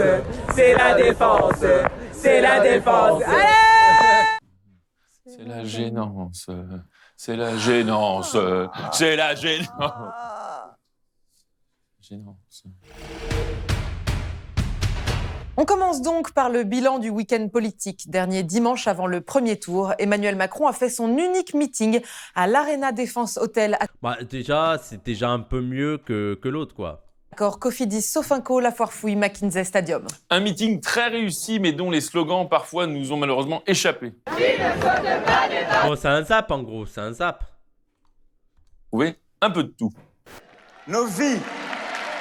J: C'est la défense, c'est la défense. Allez!
I: C'est la gênance, c'est la gênance, c'est la gênance.
H: On commence donc par le bilan du week-end politique. Dernier dimanche avant le premier tour, Emmanuel Macron a fait son unique meeting à l'Arena Défense Hotel.
A: Bah déjà, c'est déjà un peu mieux que l'autre quoi.
H: Accord Cofidis, Sofinco, La Foire Fouille, McKinsey Stadium.
I: Un meeting très réussi, mais dont les slogans parfois nous ont malheureusement échappé.
A: Bon, c'est un zap en gros, c'est un zap.
I: Oui, un peu de tout.
J: Nos vies,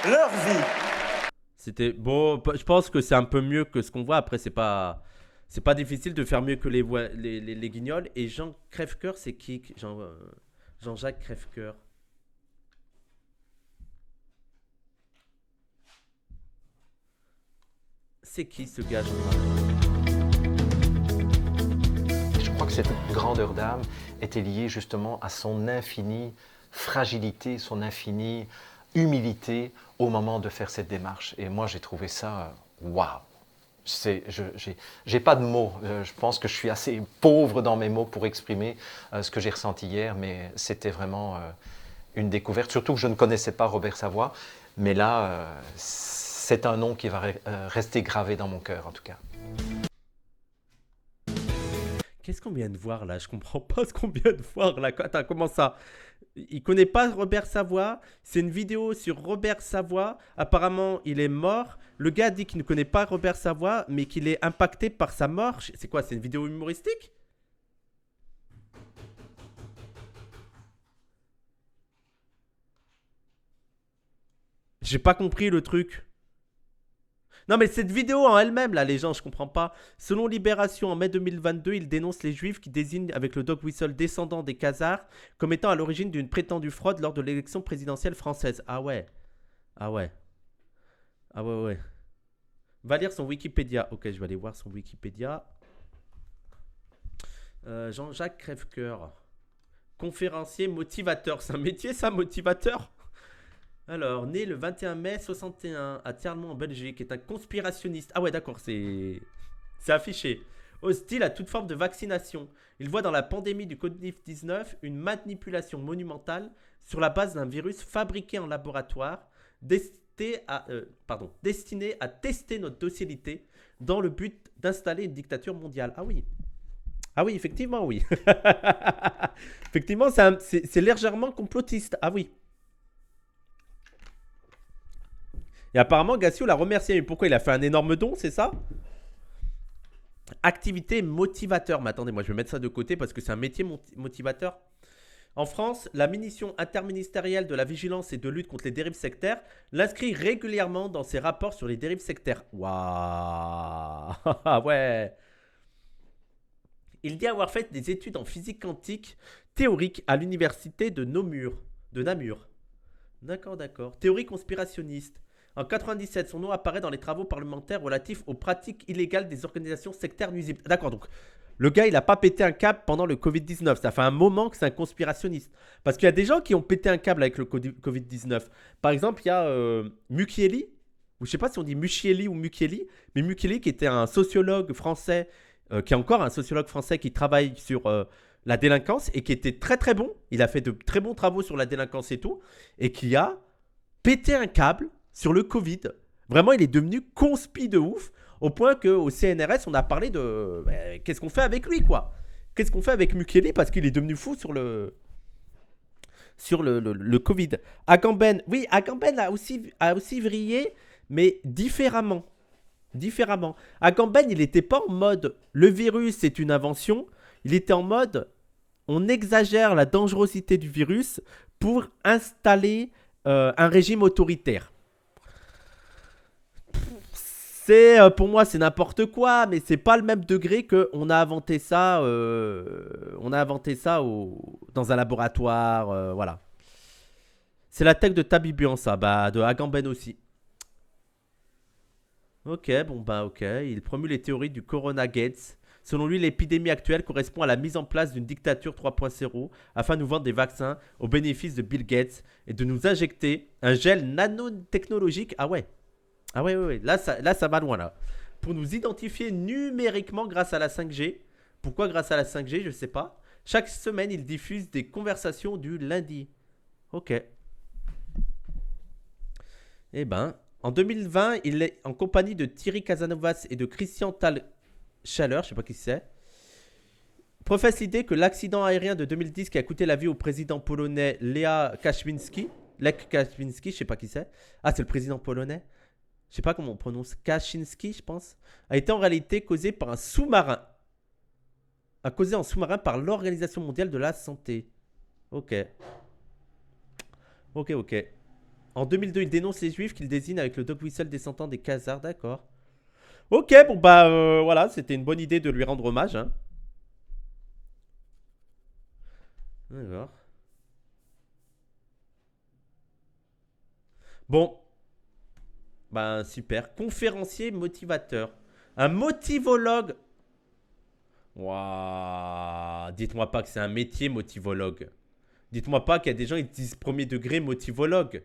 J: leur vie.
A: C'était bon, je pense que c'est un peu mieux que ce qu'on voit. Après, c'est pas difficile de faire mieux que les Guignols. Et Jean Crève-Cœur, c'est qui Jean-Jacques Crève-Cœur. C'est qui ce gars?
K: Je crois que cette grandeur d'âme était liée justement à son infinie fragilité, son infinie humilité au moment de faire cette démarche. Et moi, j'ai trouvé ça waouh. J'ai pas de mots. Je pense que je suis assez pauvre dans mes mots pour exprimer ce que j'ai ressenti hier, mais c'était vraiment une découverte. Surtout que je ne connaissais pas Robert Savoie, mais là, c'est un nom qui va rester gravé dans mon cœur, en tout cas.
A: Qu'est-ce qu'on vient de voir là? Je comprends pas ce qu'on vient de voir là. Attends, comment ça? Il connaît pas Robert Savoie. C'est une vidéo sur Robert Savoie. Apparemment, il est mort. Le gars dit qu'il ne connaît pas Robert Savoie, mais qu'il est impacté par sa mort. C'est quoi? C'est une vidéo humoristique? J'ai pas compris le truc. Non mais cette vidéo en elle-même là les gens je comprends pas. Selon Libération en mai 2022 il dénonce les juifs qui désignent avec le dog whistle descendants des Khazars comme étant à l'origine d'une prétendue fraude lors de l'élection présidentielle française. Ah ouais. Ah ouais. Ah ouais ouais. Va lire son Wikipédia. Ok je vais aller voir son Wikipédia. Jean-Jacques Crève-Cœur. Conférencier motivateur. C'est un métier ça motivateur? Alors, né le 21 mai 61 à Tiermont en Belgique, est un conspirationniste. Ah ouais, d'accord, c'est affiché. Hostile à toute forme de vaccination. Il voit dans la pandémie du Covid-19 une manipulation monumentale sur la base d'un virus fabriqué en laboratoire destiné à tester notre docilité dans le but d'installer une dictature mondiale. Ah oui. Ah oui, effectivement, oui. Effectivement, c'est légèrement complotiste. Ah oui. Et apparemment, Gassio l'a remercié. Mais pourquoi? Il a fait un énorme don, c'est ça? Activité motivateur. Mais attendez, moi je vais mettre ça de côté parce que c'est un métier motivateur. En France, la mission interministérielle de la vigilance et de lutte contre les dérives sectaires l'inscrit régulièrement dans ses rapports sur les dérives sectaires. Waouh. Ouais. Il dit avoir fait des études en physique quantique théorique à l'université de Namur. D'accord, d'accord. Théorie conspirationniste. En 1997, son nom apparaît dans les travaux parlementaires relatifs aux pratiques illégales des organisations sectaires nuisibles. D'accord, donc le gars, il n'a pas pété un câble pendant le Covid-19. Ça fait un moment que c'est un conspirationniste. Parce qu'il y a des gens qui ont pété un câble avec le Covid-19. Par exemple, il y a Mukieli, ou je ne sais pas si on dit Muchieli ou Mukieli, mais Mukieli qui était un sociologue français, qui est encore un sociologue français qui travaille sur la délinquance et qui était très très bon. Il a fait de très bons travaux sur la délinquance et tout, et qui a pété un câble sur le Covid. Vraiment, il est devenu conspi de ouf, au point qu'au CNRS, on a parlé de qu'est-ce qu'on fait avec lui, quoi. Qu'est-ce qu'on fait avec Mukele parce qu'il est devenu fou sur le Covid. Agamben, oui, Agamben a aussi vrillé, mais différemment. Agamben, il n'était pas en mode le virus c'est une invention. Il était en mode on exagère la dangerosité du virus pour installer un régime autoritaire. Pour moi, c'est n'importe quoi, mais c'est pas le même degré que on a inventé ça dans un laboratoire, voilà. C'est la tech de Tabibuan, ça, de Agamben aussi. Ok, ok. Il promue les théories du Corona Gates. Selon lui, l'épidémie actuelle correspond à la mise en place d'une dictature 3.0 afin de nous vendre des vaccins au bénéfice de Bill Gates et de nous injecter un gel nanotechnologique. Ah ouais. Là, ça va loin, là. Pour nous identifier numériquement grâce à la 5G. Pourquoi grâce à la 5G, je sais pas. Chaque semaine, il diffuse des conversations du lundi. Ok. Eh ben, en 2020, il est en compagnie de Thierry Casanovas et de Christian Thalchaleur, je sais pas qui c'est. Professe l'idée que l'accident aérien de 2010 qui a coûté la vie au président polonais Lech Kaczynski, je sais pas qui c'est. Ah, c'est le président polonais. Je sais pas comment on prononce, Kaczynski, je pense, a été en réalité causé par un sous-marin. Causé en sous-marin par l'Organisation mondiale de la santé. Ok. En 2002, il dénonce les juifs qu'il désigne avec le dog whistle descendant des Khazars, d'accord. Ok, voilà, c'était une bonne idée de lui rendre hommage. Hein. D'accord. Bon. Super. Conférencier motivateur. Un motivologue. Waouh. Dites-moi pas que c'est un métier motivologue. Dites-moi pas qu'il y a des gens qui disent premier degré motivologue.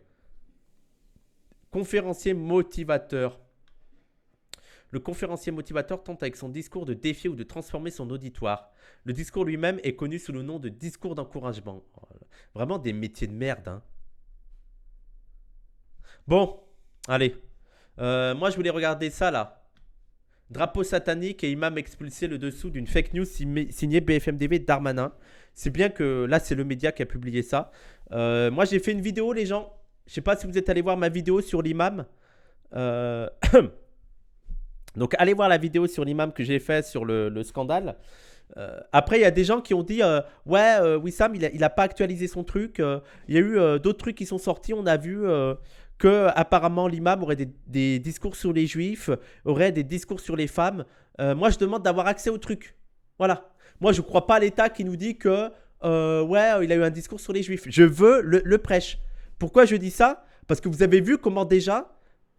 A: Conférencier motivateur. Le conférencier motivateur tente avec son discours de défier ou de transformer son auditoire. Le discours lui-même est connu sous le nom de discours d'encouragement. Vraiment des métiers de merde. Hein. Bon, allez. Moi, je voulais regarder ça là. Drapeau satanique et imam expulsé le dessous d'une fake news signée BFMDV Darmanin. C'est bien que là, c'est le média qui a publié ça. Moi, j'ai fait une vidéo, les gens. Je sais pas si vous êtes allés voir ma vidéo sur l'imam. Donc, allez voir la vidéo sur l'imam que j'ai fait sur le scandale. Après, il y a des gens qui ont dit Wissam, il n'a pas actualisé son truc. Il y a eu d'autres trucs qui sont sortis. On a vu que apparemment l'imam aurait des discours sur les juifs, aurait des discours sur les femmes. Moi, je demande d'avoir accès au truc. Voilà. Moi, je ne crois pas à l'État qui nous dit que il a eu un discours sur les juifs. Je veux le prêche. Pourquoi je dis ça? Parce que vous avez vu comment déjà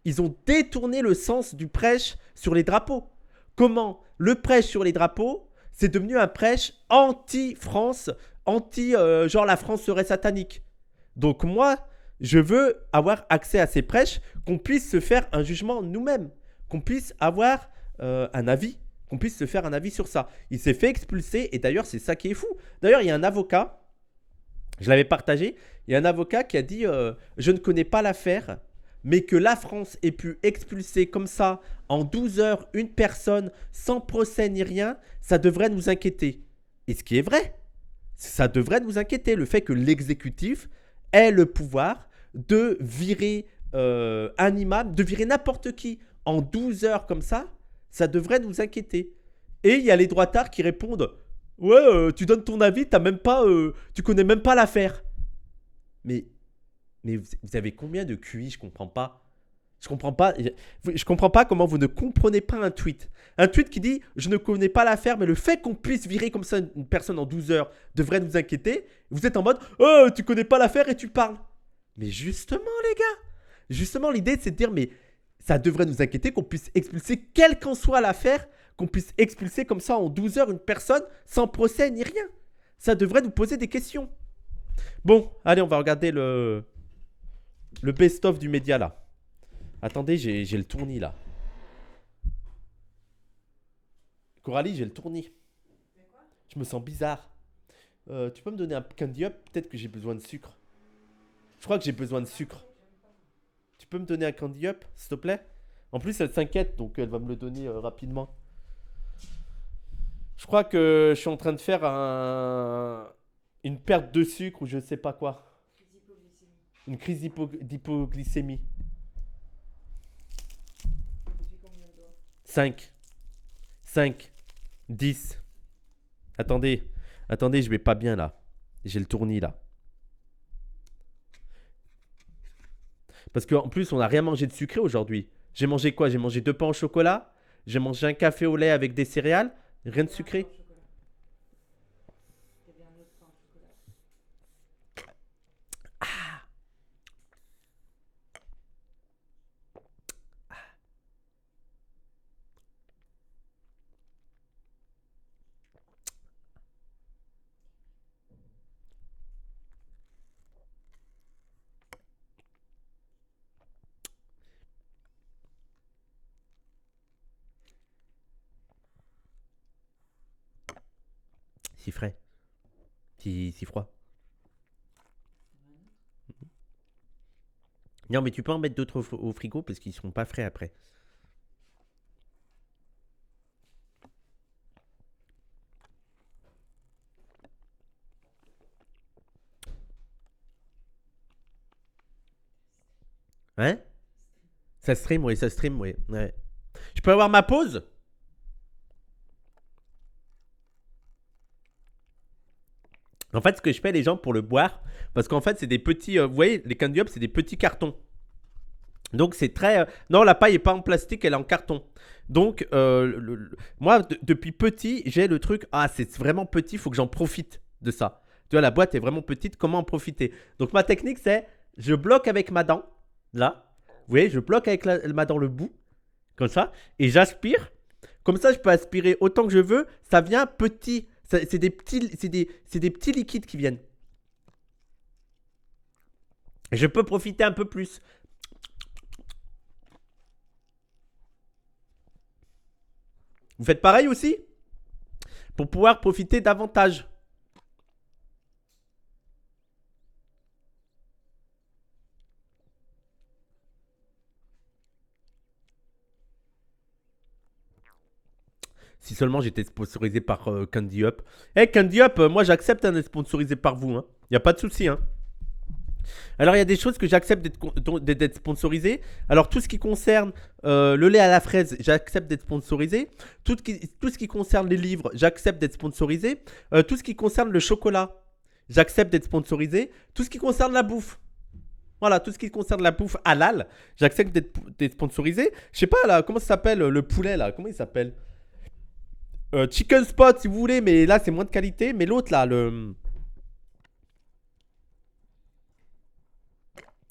A: ils ont détourné le sens du prêche sur les drapeaux. Comment le prêche sur les drapeaux, c'est devenu un prêche anti-France, genre la France serait satanique. Donc moi, je veux avoir accès à ces prêches, qu'on puisse se faire un jugement nous-mêmes, qu'on puisse avoir un avis, qu'on puisse se faire un avis sur ça. Il s'est fait expulser et d'ailleurs c'est ça qui est fou. D'ailleurs il y a un avocat, je l'avais partagé, il y a un avocat qui a dit je ne connais pas l'affaire, mais que la France ait pu expulser comme ça en 12 heures une personne sans procès ni rien, ça devrait nous inquiéter. Et ce qui est vrai, ça devrait nous inquiéter, le fait que l'exécutif ait le pouvoir de virer un imam, de virer n'importe qui en 12 heures comme ça devrait nous inquiéter. Et il y a les droitards qui répondent ouais, tu donnes ton avis, tu connais même pas l'affaire. Mais vous avez combien de QI? Je comprends pas. Je comprends pas comment vous ne comprenez pas un tweet. Un tweet qui dit je ne connais pas l'affaire, mais le fait qu'on puisse virer comme ça une personne en 12 heures devrait nous inquiéter. Vous êtes en mode oh, tu connais pas l'affaire et tu parles. Mais justement, les gars, justement, l'idée c'est de dire mais ça devrait nous inquiéter qu'on puisse expulser, quelle qu'en soit l'affaire, qu'on puisse expulser comme ça en 12 heures une personne sans procès ni rien. Ça devrait nous poser des questions. Bon, allez, on va regarder le best-of du média là. Attendez, j'ai le tournis là. Coralie, j'ai le tournis. Je me sens bizarre. Tu peux me donner un candy up? Peut-être que j'ai besoin de sucre. Je crois que j'ai besoin de sucre. peux me donner un Candy Up, s'il te plaît? En plus, elle s'inquiète, donc elle va me le donner rapidement. Je crois que je suis en train de faire une perte de sucre ou je sais pas quoi. Une crise d'hypoglycémie. 5. 10. Attendez, je vais pas bien là. J'ai le tournis là. Parce qu'en plus, on n'a rien mangé de sucré aujourd'hui. J'ai mangé quoi? J'ai mangé 2 pains au chocolat. J'ai mangé un café au lait avec des céréales. Rien de sucré. Si frais. Si froid. Non, mais tu peux en mettre d'autres au frigo parce qu'ils seront pas frais après. Hein? Ça stream, oui, ça stream, oui. Ouais. Je peux avoir ma pause? En fait, ce que je fais, les gens, pour le boire, parce qu'en fait, c'est des petits. Vous voyez, les Candy Up, c'est des petits cartons. Donc, c'est très. Non, la paille n'est pas en plastique, elle est en carton. Donc, moi, depuis petit, j'ai le truc. Ah, c'est vraiment petit, il faut que j'en profite de ça. Tu vois, la boîte est vraiment petite, comment en profiter? Donc, ma technique, c'est je bloque avec ma dent, là. Vous voyez, je bloque avec ma dent le bout, comme ça, et j'aspire. Comme ça, je peux aspirer autant que je veux. Ça vient petit. C'est des petits liquides qui viennent. Je peux profiter un peu plus. Vous faites pareil aussi? Pour pouvoir profiter davantage. Si seulement j'étais sponsorisé par Candy Up. Eh, Candy Up, moi j'accepte d'être sponsorisé par vous. Il n'y a pas de souci. Alors il y a des choses que j'accepte d'être sponsorisé. Alors tout ce qui concerne le lait à la fraise, j'accepte d'être sponsorisé. Tout ce qui concerne les livres, j'accepte d'être sponsorisé. Tout ce qui concerne le chocolat, j'accepte d'être sponsorisé. Tout ce qui concerne la bouffe. Voilà, tout ce qui concerne la bouffe halal, j'accepte d'être sponsorisé. Je sais pas là, comment ça s'appelle le poulet là? Comment il s'appelle? Chicken Spot si vous voulez, mais là c'est moins de qualité. Mais l'autre là,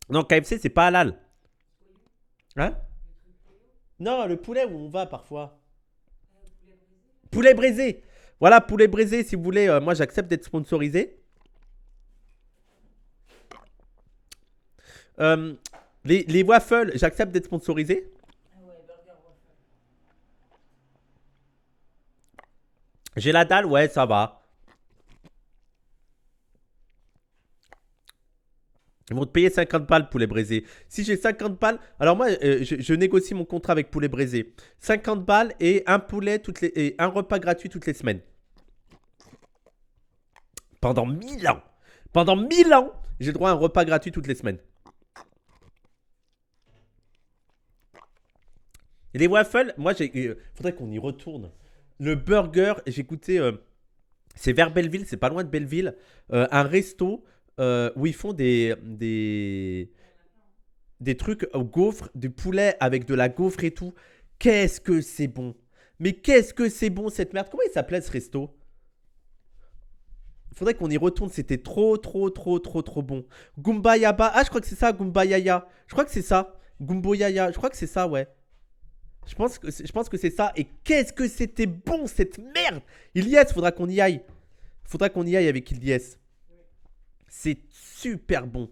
A: non, KFC c'est pas halal. Hein? Non, le poulet où on va parfois. Poulet braisé. Voilà, poulet braisé si vous voulez. Moi j'accepte d'être sponsorisé. Les waffles, j'accepte d'être sponsorisé. J'ai la dalle, ouais, ça va. Ils vont te payer 50 balles poulet braisé. Si j'ai 50 balles, alors moi, je négocie mon contrat avec poulet braisé. 50 balles et un poulet et un repas gratuit toutes les semaines. Pendant 1000 ans. Pendant 1000 ans, j'ai droit à un repas gratuit toutes les semaines. Et les waffles, moi, faudrait qu'on y retourne. Le burger, j'ai goûté, c'est vers Belleville, c'est pas loin de Belleville, un resto où ils font des trucs au gaufre, du poulet avec de la gaufre et tout. Qu'est-ce que c'est bon! Mais qu'est-ce que c'est bon cette merde! Comment il s'appelait ce resto? Il faudrait qu'on y retourne, c'était trop bon. Goomba Yaba, ah je crois que c'est ça, Goomba Yaya. Je crois que c'est ça, Gumbo Yaya, je crois que c'est ça, ouais. Je pense que c'est ça. Et qu'est-ce que c'était bon cette merde! Ilyes, faudra qu'on y aille. Faudra qu'on y aille avec Ilyes. C'est super bon.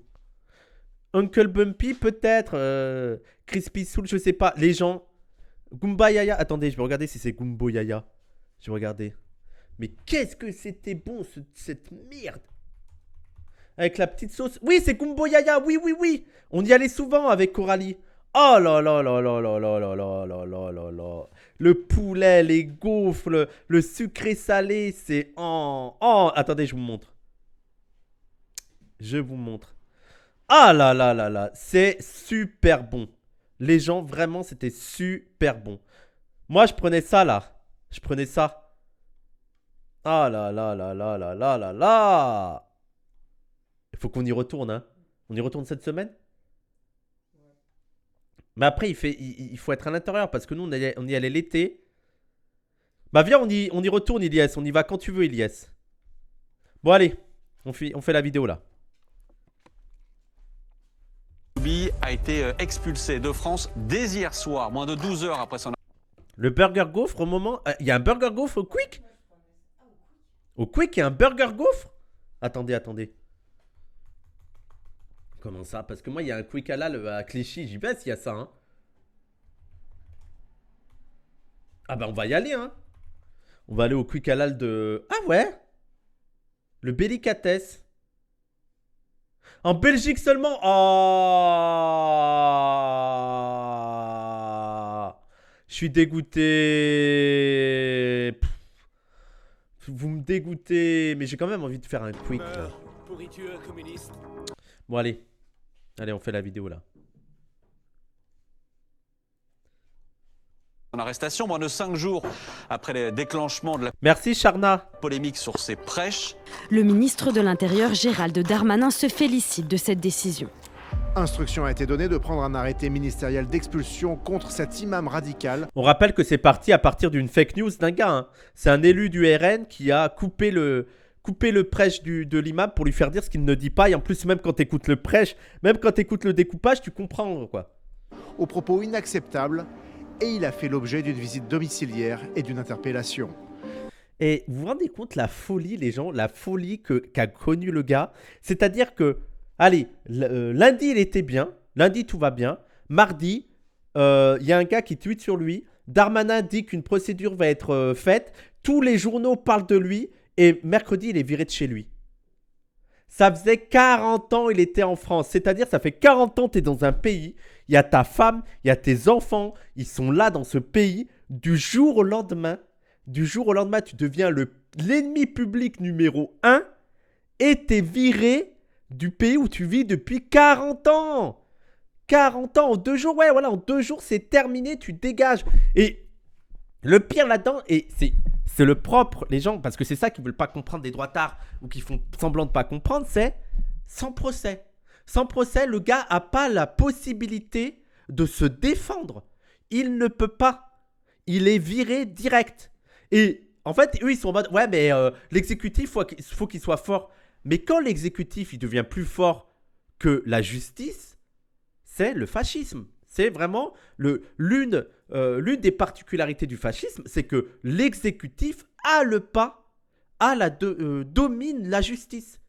A: Uncle Bumpy, peut-être. Crispy Soul, je sais pas. Les gens. Goomba Yaya. Attendez, je vais regarder si c'est Gumbo Yaya. Je vais regarder. Mais qu'est-ce que c'était bon cette merde! Avec la petite sauce. Oui, c'est Gumbo Yaya. Oui, oui, oui. On y allait souvent avec Coralie. Oh là là là là là là là là là là là là. Le poulet, les gaufres, le sucré salé, c'est... Oh, attendez, je vous montre. Je vous montre. Ah là là là là. C'est super bon. Les gens, vraiment, c'était super bon. Moi, je prenais ça, là. Je prenais ça. Ah là là là là là là là là. Il faut qu'on y retourne, hein. On y retourne cette semaine? Mais après, il faut être à l'intérieur parce que nous, on y allait l'été. Bah viens, on y retourne, Ilyes. On y va quand tu veux, Ilyes. Bon, allez. On fait la vidéo, là.
L: A été expulsé de France dès hier soir, moins de 12 heures après son...
A: Le burger gaufre, au moment... Il y a un burger gaufre au Quick? Au Quick, il y a un burger gaufre? Attendez, attendez. Comment ça? Parce que moi, il y a un Quick Halal à Clichy. J'y vais s'il y a ça, hein. Ah bah, on va y aller, hein. On va aller au Quick Halal de... Ah ouais? Le Bellicatesse. En Belgique seulement? Oh, je suis dégoûté. Pff, vous me dégoûtez. Mais j'ai quand même envie de faire un quick. Là. Bon, allez. Allez, on fait la vidéo là.
L: En arrestation, moins de 5 jours après le déclenchement de la
A: Merci Charna.
L: Polémique sur ses prêches.
M: Le ministre de l'Intérieur, Gérald Darmanin, se félicite de cette décision.
N: Instruction a été donnée de prendre un arrêté ministériel d'expulsion contre cet imam radical.
A: On rappelle que c'est parti à partir d'une fake news d'un gars. Hein. C'est un élu du RN qui a coupé le prêche de l'imam pour lui faire dire ce qu'il ne dit pas. Et en plus, même quand tu écoutes le prêche, même quand tu écoutes le découpage, tu comprends quoi.
N: Aux propos inacceptables. Et il a fait l'objet d'une visite domiciliaire et d'une interpellation.
A: Et vous vous rendez compte la folie, les gens, la folie qu'a connue le gars. C'est-à-dire que, allez, lundi il était bien, lundi tout va bien. Mardi, il y a un gars qui tweet sur lui. Darmanin dit qu'une procédure va être faite. Tous les journaux parlent de lui. Et mercredi, il est viré de chez lui. Ça faisait 40 ans il était en France. C'est-à-dire, ça fait 40 ans que tu es dans un pays. Il y a ta femme, il y a tes enfants. Ils sont là dans ce pays. Du jour au lendemain, tu deviens l'ennemi public numéro 1. Et tu es viré du pays où tu vis depuis 40 ans. 40 ans en 2 jours. Ouais, voilà, en 2 jours, c'est terminé. Tu dégages. Et le pire là-dedans, et c'est le propre, les gens, parce que c'est ça qu'ils ne veulent pas comprendre des droitards ou qui font semblant de ne pas comprendre, c'est sans procès. Sans procès, le gars n'a pas la possibilité de se défendre. Il ne peut pas. Il est viré direct. Et en fait, eux, ils sont en mode, ouais, mais l'exécutif, faut qu'il soit fort. Mais quand l'exécutif, il devient plus fort que la justice, c'est le fascisme. C'est vraiment l'une des particularités du fascisme, c'est que l'exécutif a le pas, domine la justice.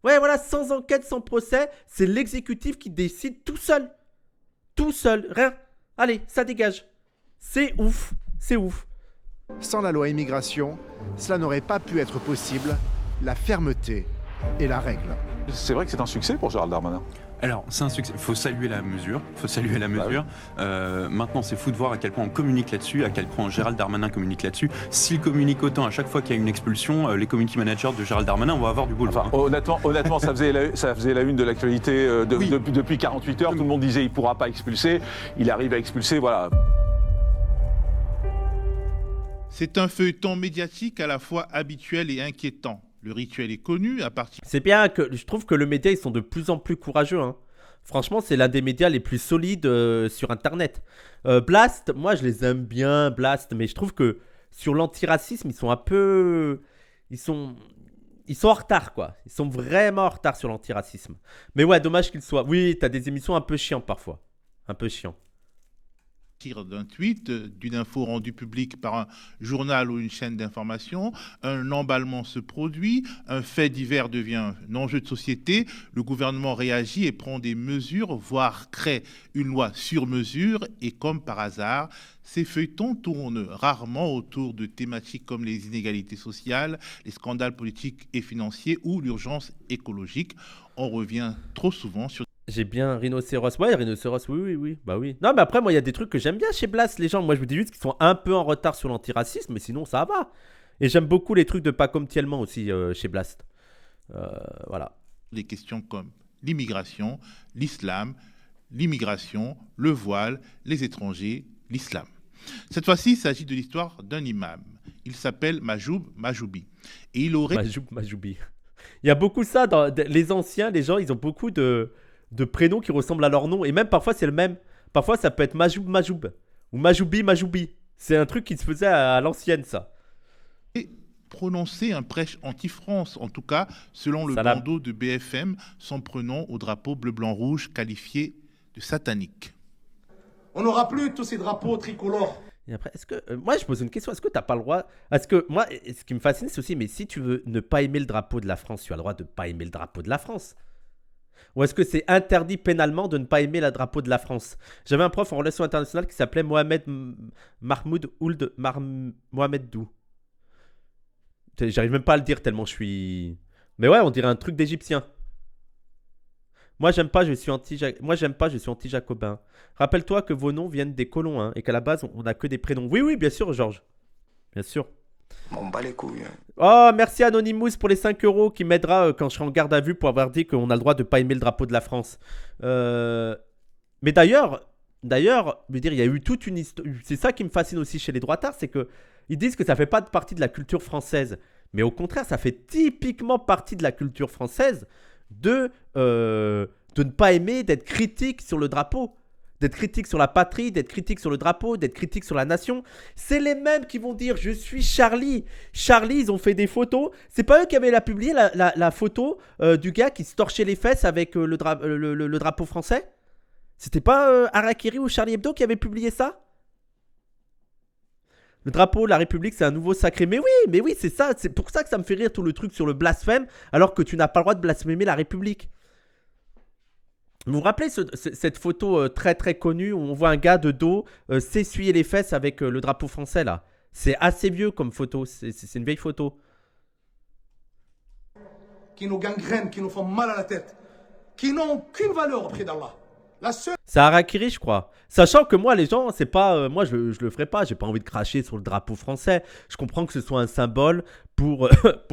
A: Ouais, voilà, sans enquête, sans procès, c'est l'exécutif qui décide tout seul. Tout seul, rien. Allez, ça dégage. C'est ouf, c'est ouf.
N: Sans la loi immigration, cela n'aurait pas pu être possible. La fermeté est la règle.
O: C'est vrai que c'est un succès pour Gérald Darmanin.
P: Alors, c'est un succès. Il faut saluer la mesure. Maintenant, c'est fou de voir à quel point on communique là-dessus, à quel point Gérald Darmanin communique là-dessus. S'il communique autant à chaque fois qu'il y a une expulsion, les community managers de Gérald Darmanin, on va avoir du boulot.
O: Enfin, honnêtement, ça faisait la une de l'actualité depuis 48 heures. Tout le monde disait il ne pourra pas expulser. Il arrive à expulser, voilà.
Q: C'est un feuilleton médiatique à la fois habituel et inquiétant. Le rituel est connu à partir...
A: C'est bien que je trouve que le média, ils sont de plus en plus courageux. Hein. Franchement, c'est l'un des médias les plus solides sur Internet. Blast, moi, je les aime bien, Blast. Mais je trouve que sur l'antiracisme, ils sont un peu... Ils sont en retard, quoi. Ils sont vraiment en retard sur l'antiracisme. Mais ouais, dommage qu'ils soient... Oui, t'as des émissions un peu chiantes parfois. Un peu chiant.
Q: D'un tweet, d'une info rendue publique par un journal ou une chaîne d'information, un emballement se produit, un fait divers devient un enjeu de société, le gouvernement réagit et prend des mesures, voire crée une loi sur mesure, et comme par hasard, ces feuilletons tournent rarement autour de thématiques comme les inégalités sociales, les scandales politiques et financiers ou l'urgence écologique. On revient trop souvent sur...
A: J'ai bien Rhinocéros. Ouais, Rhinocéros, oui. Bah oui. Non, mais après, moi, il y a des trucs que j'aime bien chez Blast, les gens. Moi, je me dis juste qu'ils sont un peu en retard sur l'antiracisme, mais sinon, ça va. Et j'aime beaucoup les trucs de pas comme Tielman aussi chez Blast. Voilà.
Q: Des questions comme l'immigration, l'islam, l'immigration, le voile, les étrangers, l'islam. Cette fois-ci, il s'agit de l'histoire d'un imam. Il s'appelle Majoub Majoubi. Et il aurait...
A: Majoub Majoubi. Il y a beaucoup ça dans les anciens, les gens, ils ont beaucoup de prénoms qui ressemblent à leur nom. Et même parfois, c'est le même. Parfois, ça peut être Majoub Majoub. Ou Majoubi Majoubi. C'est un truc qui se faisait à l'ancienne, ça.
Q: Et prononcer un prêche anti-France, en tout cas, selon le bandeau de BFM, s'en prenant au drapeau bleu-blanc-rouge qualifié de satanique.
R: On n'aura plus tous ces drapeaux tricolores.
A: Et après, est-ce que moi je pose une question, est-ce que t'as pas le droit? Est-ce que moi, ce qui me fascine, c'est aussi, mais si tu veux ne pas aimer le drapeau de la France, tu as le droit de ne pas aimer le drapeau de la France. Ou est-ce que c'est interdit pénalement de ne pas aimer le drapeau de la France? J'avais un prof en relations internationales qui s'appelait Mohamed Mahmoud Ould Mohamed Dou. J'arrive même pas à le dire tellement je suis... Mais ouais, on dirait un truc d'égyptien. Moi, j'aime pas, je suis anti-jacobin. Rappelle-toi que vos noms viennent des colons, hein, et qu'à la base, on n'a que des prénoms. Oui, bien sûr, Georges. Bien sûr.
R: M'en bat les couilles.
A: Oh, merci Anonymous pour les 5 € qui m'aidera quand je serai en garde à vue pour avoir dit qu'on a le droit de pas aimer le drapeau de la France. Mais d'ailleurs, je veux dire, il y a eu toute une histoire. C'est ça qui me fascine aussi chez les droitards, c'est que ils disent que ça fait pas partie de la culture française. Mais au contraire, ça fait typiquement partie de la culture française de ne pas aimer, d'être critique sur le drapeau, d'être critique sur la patrie, d'être critique sur le drapeau, d'être critique sur la nation. C'est les mêmes qui vont dire « Je suis Charlie ». Charlie, ils ont fait des photos. C'est pas eux qui avaient publié la photo du gars qui se torchait les fesses avec le drapeau français? C'était pas Harakiri ou Charlie Hebdo qui avait publié ça? Le drapeau, la République, c'est un nouveau sacré. Mais oui, c'est ça. C'est pour ça que ça me fait rire tout le truc sur le blasphème, alors que tu n'as pas le droit de blasphémer la République. Vous vous rappelez cette photo très très connue où on voit un gars de dos s'essuyer les fesses avec le drapeau français là? C'est assez vieux comme photo. C'est une vieille photo.
R: Qui nous gangrènent, qui nous font mal à la tête, qui n'ont aucune valeur auprès d'Allah.
A: C'est Harakiri, je crois. Sachant que moi, les gens, c'est pas. Moi, je le ferai pas. J'ai pas envie de cracher sur le drapeau français. Je comprends que ce soit un symbole pour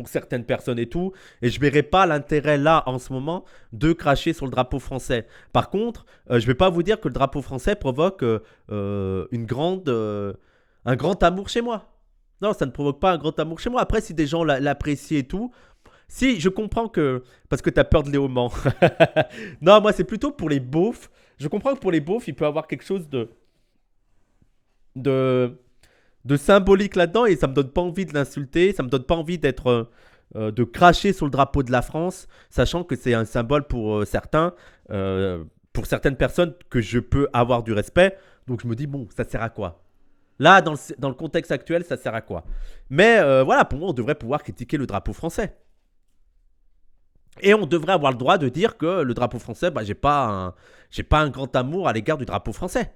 A: certaines personnes et tout. Et je verrai pas l'intérêt là, en ce moment, de cracher sur le drapeau français. Par contre, je vais pas vous dire que le drapeau français provoque un grand amour chez moi. Non, ça ne provoque pas un grand amour chez moi. Après, si des gens l'apprécient et tout. Si, je comprends que... Parce que t'as peur de Léoman. Non, moi, c'est plutôt pour les beaufs. Je comprends que pour les beaufs, il peut y avoir quelque chose de symbolique là-dedans. Et ça me donne pas envie de l'insulter. Ça me donne pas envie d'être... de cracher sur le drapeau de la France. Sachant que c'est un symbole pour certains. Pour certaines personnes que je peux avoir du respect. Donc, je me dis, bon, ça sert à quoi? Là, dans le contexte actuel, ça sert à quoi? Mais voilà, pour moi, on devrait pouvoir critiquer le drapeau français. Et on devrait avoir le droit de dire que le drapeau français, j'ai pas un grand amour à l'égard du drapeau français.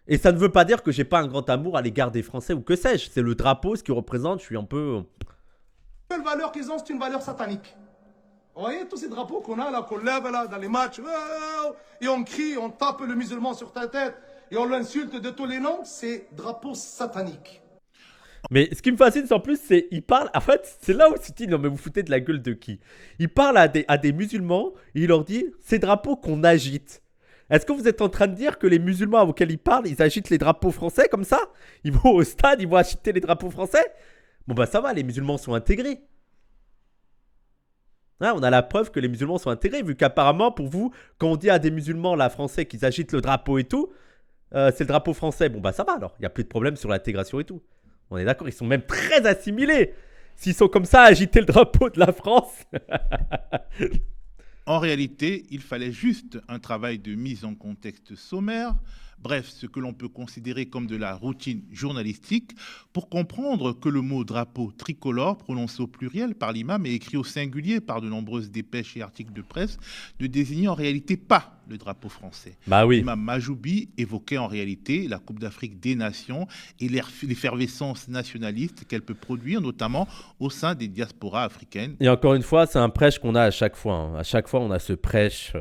A: Et ça ne veut pas dire que j'ai pas un grand amour à l'égard des Français ou que sais-je. C'est le drapeau, ce qui représente, je suis un peu...
R: La seule valeur qu'ils ont, c'est une valeur satanique. Vous voyez tous ces drapeaux qu'on a là, qu'on lève là dans les matchs, et on crie, on tape le musulman sur ta tête, et on l'insulte de tous les noms, c'est drapeau satanique.
A: Mais ce qui me fascine, en plus, c'est il parle. En fait, c'est là où tu te dis non, mais vous foutez de la gueule de qui? Il parle à des musulmans et il leur dit ces drapeaux qu'on agite. Est-ce que vous êtes en train de dire que les musulmans auxquels il parle, ils agitent les drapeaux français comme ça? Ils vont au stade, ils vont agiter les drapeaux français? Bon, bah ça va, les musulmans sont intégrés. Hein, on a la preuve que les musulmans sont intégrés, vu qu'apparemment, pour vous, quand on dit à des musulmans là, français qu'ils agitent le drapeau et tout, c'est le drapeau français. Bon, bah ça va alors, il n'y a plus de problème sur l'intégration et tout. On est d'accord, ils sont même très assimilés. S'ils sont comme ça à agiter le drapeau de la France.
Q: En réalité, il fallait juste un travail de mise en contexte sommaire, bref, ce que l'on peut considérer comme de la routine journalistique, pour comprendre que le mot drapeau tricolore, prononcé au pluriel par l'imam et écrit au singulier par de nombreuses dépêches et articles de presse, ne désignait en réalité pas le drapeau français.
A: Bah oui.
Q: L'imam Majoubi évoquait en réalité la Coupe d'Afrique des Nations et l'effervescence nationaliste qu'elle peut produire, notamment au sein des diasporas africaines.
A: Et encore une fois, c'est un prêche qu'on a à chaque fois. Hein. À chaque fois, on a ce prêche.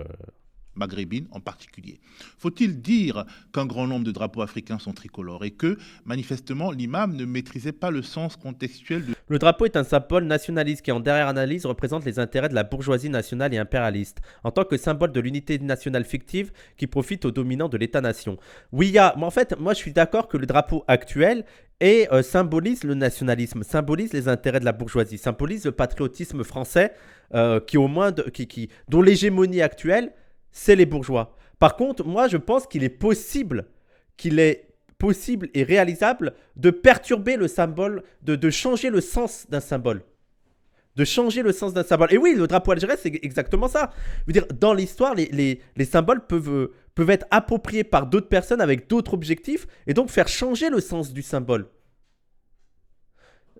Q: Maghrébine en particulier. Faut-il dire qu'un grand nombre de drapeaux africains sont tricolores et que, manifestement, l'imam ne maîtrisait pas le sens contextuel de...
A: Le drapeau est un symbole nationaliste qui, en dernière analyse, représente les intérêts de la bourgeoisie nationale et impérialiste, en tant que symbole de l'unité nationale fictive qui profite aux dominants de l'État-nation. Oui, mais en fait, moi je suis d'accord que le drapeau actuel symbolise le nationalisme, symbolise les intérêts de la bourgeoisie, symbolise le patriotisme français dont l'hégémonie actuelle, c'est les bourgeois. Par contre, moi, je pense qu'il est possible et réalisable de perturber le symbole, de changer le sens d'un symbole. De changer le sens d'un symbole. Et oui, le drapeau algérien, c'est exactement ça. Je veux dire, dans l'histoire, les symboles peuvent être appropriés par d'autres personnes avec d'autres objectifs et donc faire changer le sens du symbole.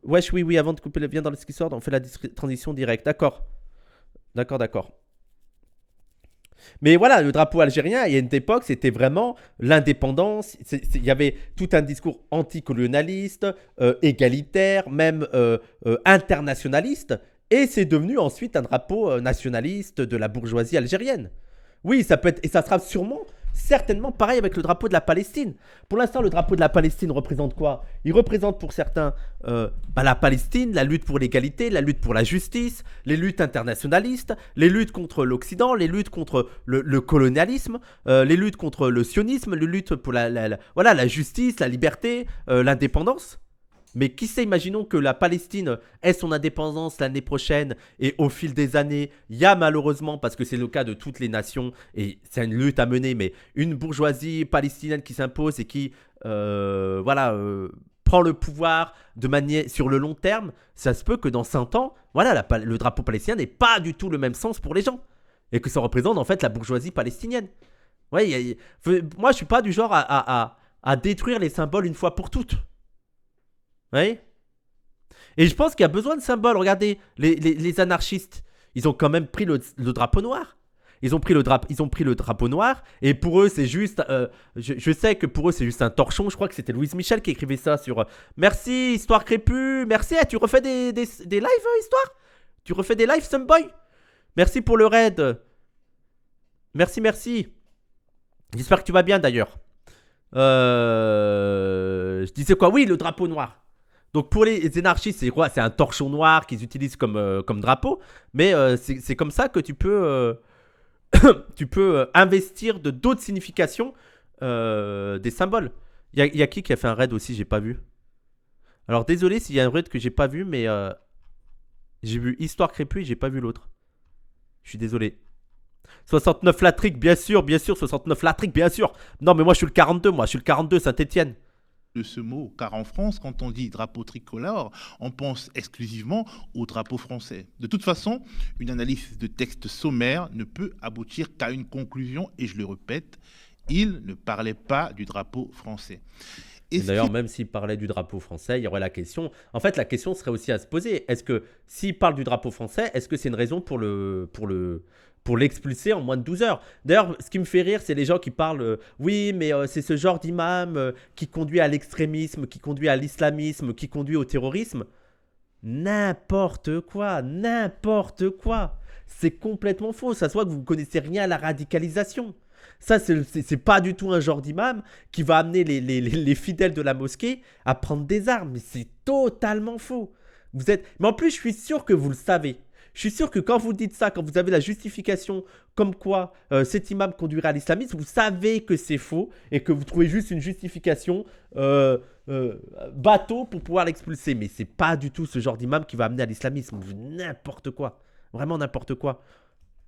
A: Wesh, oui, avant de couper le lien dans ce qui sort, on fait la transition directe. D'accord. Mais voilà, le drapeau algérien, il y a une époque, c'était vraiment l'indépendance. Il y avait tout un discours anticolonialiste, égalitaire, même internationaliste. Et c'est devenu ensuite un drapeau nationaliste de la bourgeoisie algérienne. Oui, ça peut être, et ça sera certainement pareil avec le drapeau de la Palestine. Pour l'instant, le drapeau de la Palestine représente quoi? Il représente pour certains la Palestine, la lutte pour l'égalité, la lutte pour la justice, les luttes internationalistes, les luttes contre l'Occident, les luttes contre le colonialisme, les luttes contre le sionisme, les luttes pour la justice, la liberté, l'indépendance. Mais qui sait, imaginons que la Palestine ait son indépendance l'année prochaine et au fil des années, il y a malheureusement, parce que c'est le cas de toutes les nations et c'est une lutte à mener, mais une bourgeoisie palestinienne qui s'impose et qui prend le pouvoir de manière sur le long terme, ça se peut que dans 100 ans, le drapeau palestinien n'ait pas du tout le même sens pour les gens et que ça représente en fait la bourgeoisie palestinienne. Moi, je suis pas du genre à détruire les symboles une fois pour toutes. Oui. Et je pense qu'il y a besoin de symboles. Regardez, les anarchistes, ils ont quand même pris le drapeau noir. Ils ont pris le drapeau noir et pour eux c'est juste, je sais que pour eux c'est juste un torchon. Je crois que c'était Louise Michel qui écrivait ça sur merci Histoire Crépue, merci, tu refais des lives Histoire, tu refais des lives Sunboy, merci pour le raid, merci. J'espère que tu vas bien d'ailleurs. Je disais quoi? Oui, le drapeau noir. Donc pour les anarchistes, c'est quoi? C'est un torchon noir qu'ils utilisent comme drapeau. Mais c'est comme ça que tu peux, investir de d'autres significations des symboles. Il y a qui a fait un raid aussi? J'ai pas vu. Alors désolé s'il y a un raid que j'ai pas vu, mais j'ai vu Histoire Crépue et j'ai pas vu l'autre. Je suis désolé. 69 Latric, bien sûr, 69 Latric, bien sûr. Non mais moi je suis le 42, Saint-Étienne.
Q: De ce mot, car en France, quand on dit drapeau tricolore, on pense exclusivement au drapeau français. De toute façon, une analyse de texte sommaire ne peut aboutir qu'à une conclusion, et je le répète, il ne parlait pas du drapeau français.
A: Et d'ailleurs, même s'il parlait du drapeau français, il y aurait la question. En fait, la question serait aussi à se poser. Est-ce que s'il parle du drapeau français, est-ce que c'est une raison pour l'expulser en moins de 12 heures. D'ailleurs, ce qui me fait rire, c'est les gens qui parlent oui, mais c'est ce genre d'imam qui conduit à l'extrémisme, qui conduit à l'islamisme, qui conduit au terrorisme. N'importe quoi. C'est complètement faux. Ça se voit que vous ne connaissez rien à la radicalisation. Ça, c'est pas du tout un genre d'imam qui va amener les fidèles de la mosquée à prendre des armes. Mais c'est totalement faux. Mais en plus, je suis sûr que vous le savez. Je suis sûr que quand vous dites ça, quand vous avez la justification comme quoi cet imam conduirait à l'islamisme, vous savez que c'est faux et que vous trouvez juste une justification bateau pour pouvoir l'expulser. Mais c'est pas du tout ce genre d'imam qui va amener à l'islamisme. N'importe quoi. Vraiment n'importe quoi.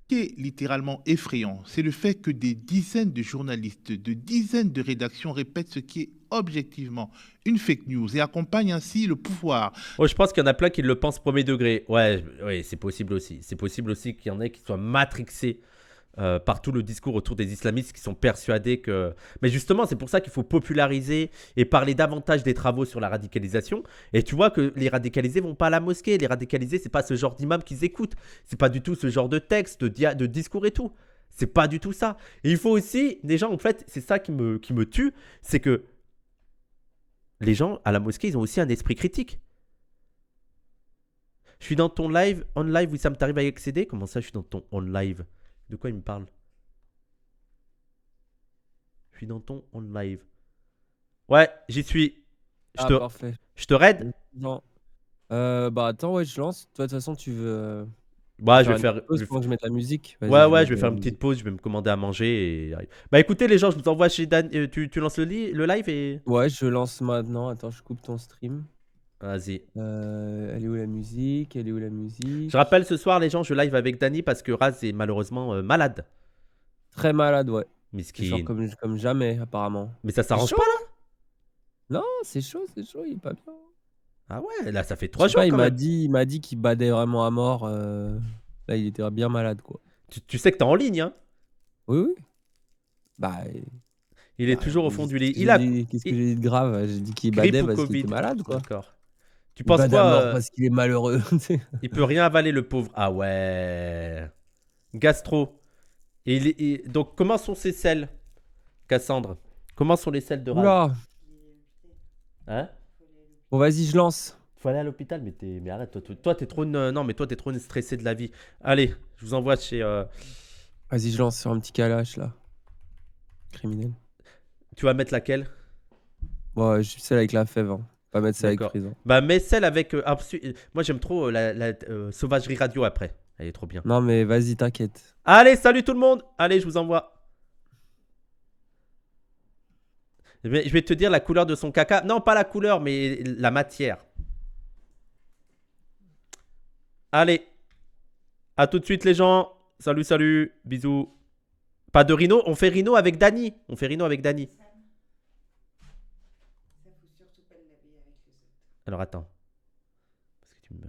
Q: Ce qui est littéralement effrayant, c'est le fait que des dizaines de journalistes, de dizaines de rédactions répètent ce qui est objectivement une fake news et accompagne ainsi le pouvoir.
A: Oh, je pense qu'il y en a plein qui le pensent premier degré. Ouais, c'est possible aussi. C'est possible aussi qu'il y en ait qui soient matrixés par tout le discours autour des islamistes qui sont persuadés que... Mais justement, c'est pour ça qu'il faut populariser et parler davantage des travaux sur la radicalisation. Et tu vois que les radicalisés vont pas à la mosquée. Les radicalisés, c'est pas ce genre d'imam qu'ils écoutent. C'est pas du tout ce genre de texte, de discours et tout. C'est pas du tout ça. Et il faut aussi... Les gens, en fait, c'est ça qui me tue. C'est que les gens à la mosquée, ils ont aussi un esprit critique. Je suis dans ton live, on live, Wissam, t'arrives à y accéder? Comment ça, je suis dans ton on live? De quoi il me parle? Je suis dans ton on live. Ouais, j'y suis.
S: Parfait.
A: Je te raid?
S: Non. Bah attends, ouais, je lance. Toi, de toute façon, tu veux.
A: Bah, je vais faire.
S: Pendant que je mette la musique.
A: Ouais, je vais faire une petite pause. Je vais me commander à manger. Bah, écoutez, les gens, je vous envoie chez Dan. Tu lances le live et.
S: Ouais, je lance maintenant. Attends, je coupe ton stream.
A: Vas-y.
S: Elle est où la musique? Elle est où la musique?
A: Je rappelle ce soir, les gens, je live avec Dany parce que Raz est malheureusement malade.
S: Très malade, ouais.
A: Miskin.
S: Genre comme jamais, apparemment.
A: Mais ça s'arrange pas là?
S: Non, c'est chaud, il est pas bien.
A: Ah ouais, là, ça fait 3
S: Je sais
A: jours.
S: pas,
A: quand même.
S: il m'a dit qu'il badait vraiment à mort. Là, il était bien malade, quoi.
A: Tu sais que t'es en ligne, hein?
S: Oui, oui. Bah.
A: Il est toujours au fond du lit.
S: Qu'est-ce que j'ai dit de grave? J'ai dit qu'il badait parce qu'il était malade, quoi.
A: D'accord. Tu penses
S: bade à
A: quoi
S: mort parce qu'il est malheureux.
A: Il peut rien avaler, le pauvre. Ah ouais. Gastro. Donc, comment sont ces selles, Cassandre? Comment sont les selles de Raz?
S: Oula.
A: Hein?
S: Bon, vas-y, je lance.
A: Faut aller à l'hôpital, mais arrête. Toi, t'es trop non, mais toi, t'es trop stressé de la vie. Allez, je vous envoie chez.
S: Vas-y, je lance sur un petit calage là. Criminel.
A: Tu vas mettre laquelle?
S: Ouais, je suis celle avec la fève. Hein. Pas mettre ça avec
A: D'accord.
S: prison.
A: Bah, mets celle avec. Moi, j'aime trop la sauvagerie radio après. Elle est trop bien.
S: Non, mais vas-y, t'inquiète.
A: Allez, salut tout le monde. Allez, je vous envoie. Je vais te dire la couleur de son caca. Non, pas la couleur, mais la matière. Allez. À tout de suite, les gens. Salut, salut. Bisous. Pas de Rhino. On fait Rhino avec Dany. Alors, attends. Parce que tu me...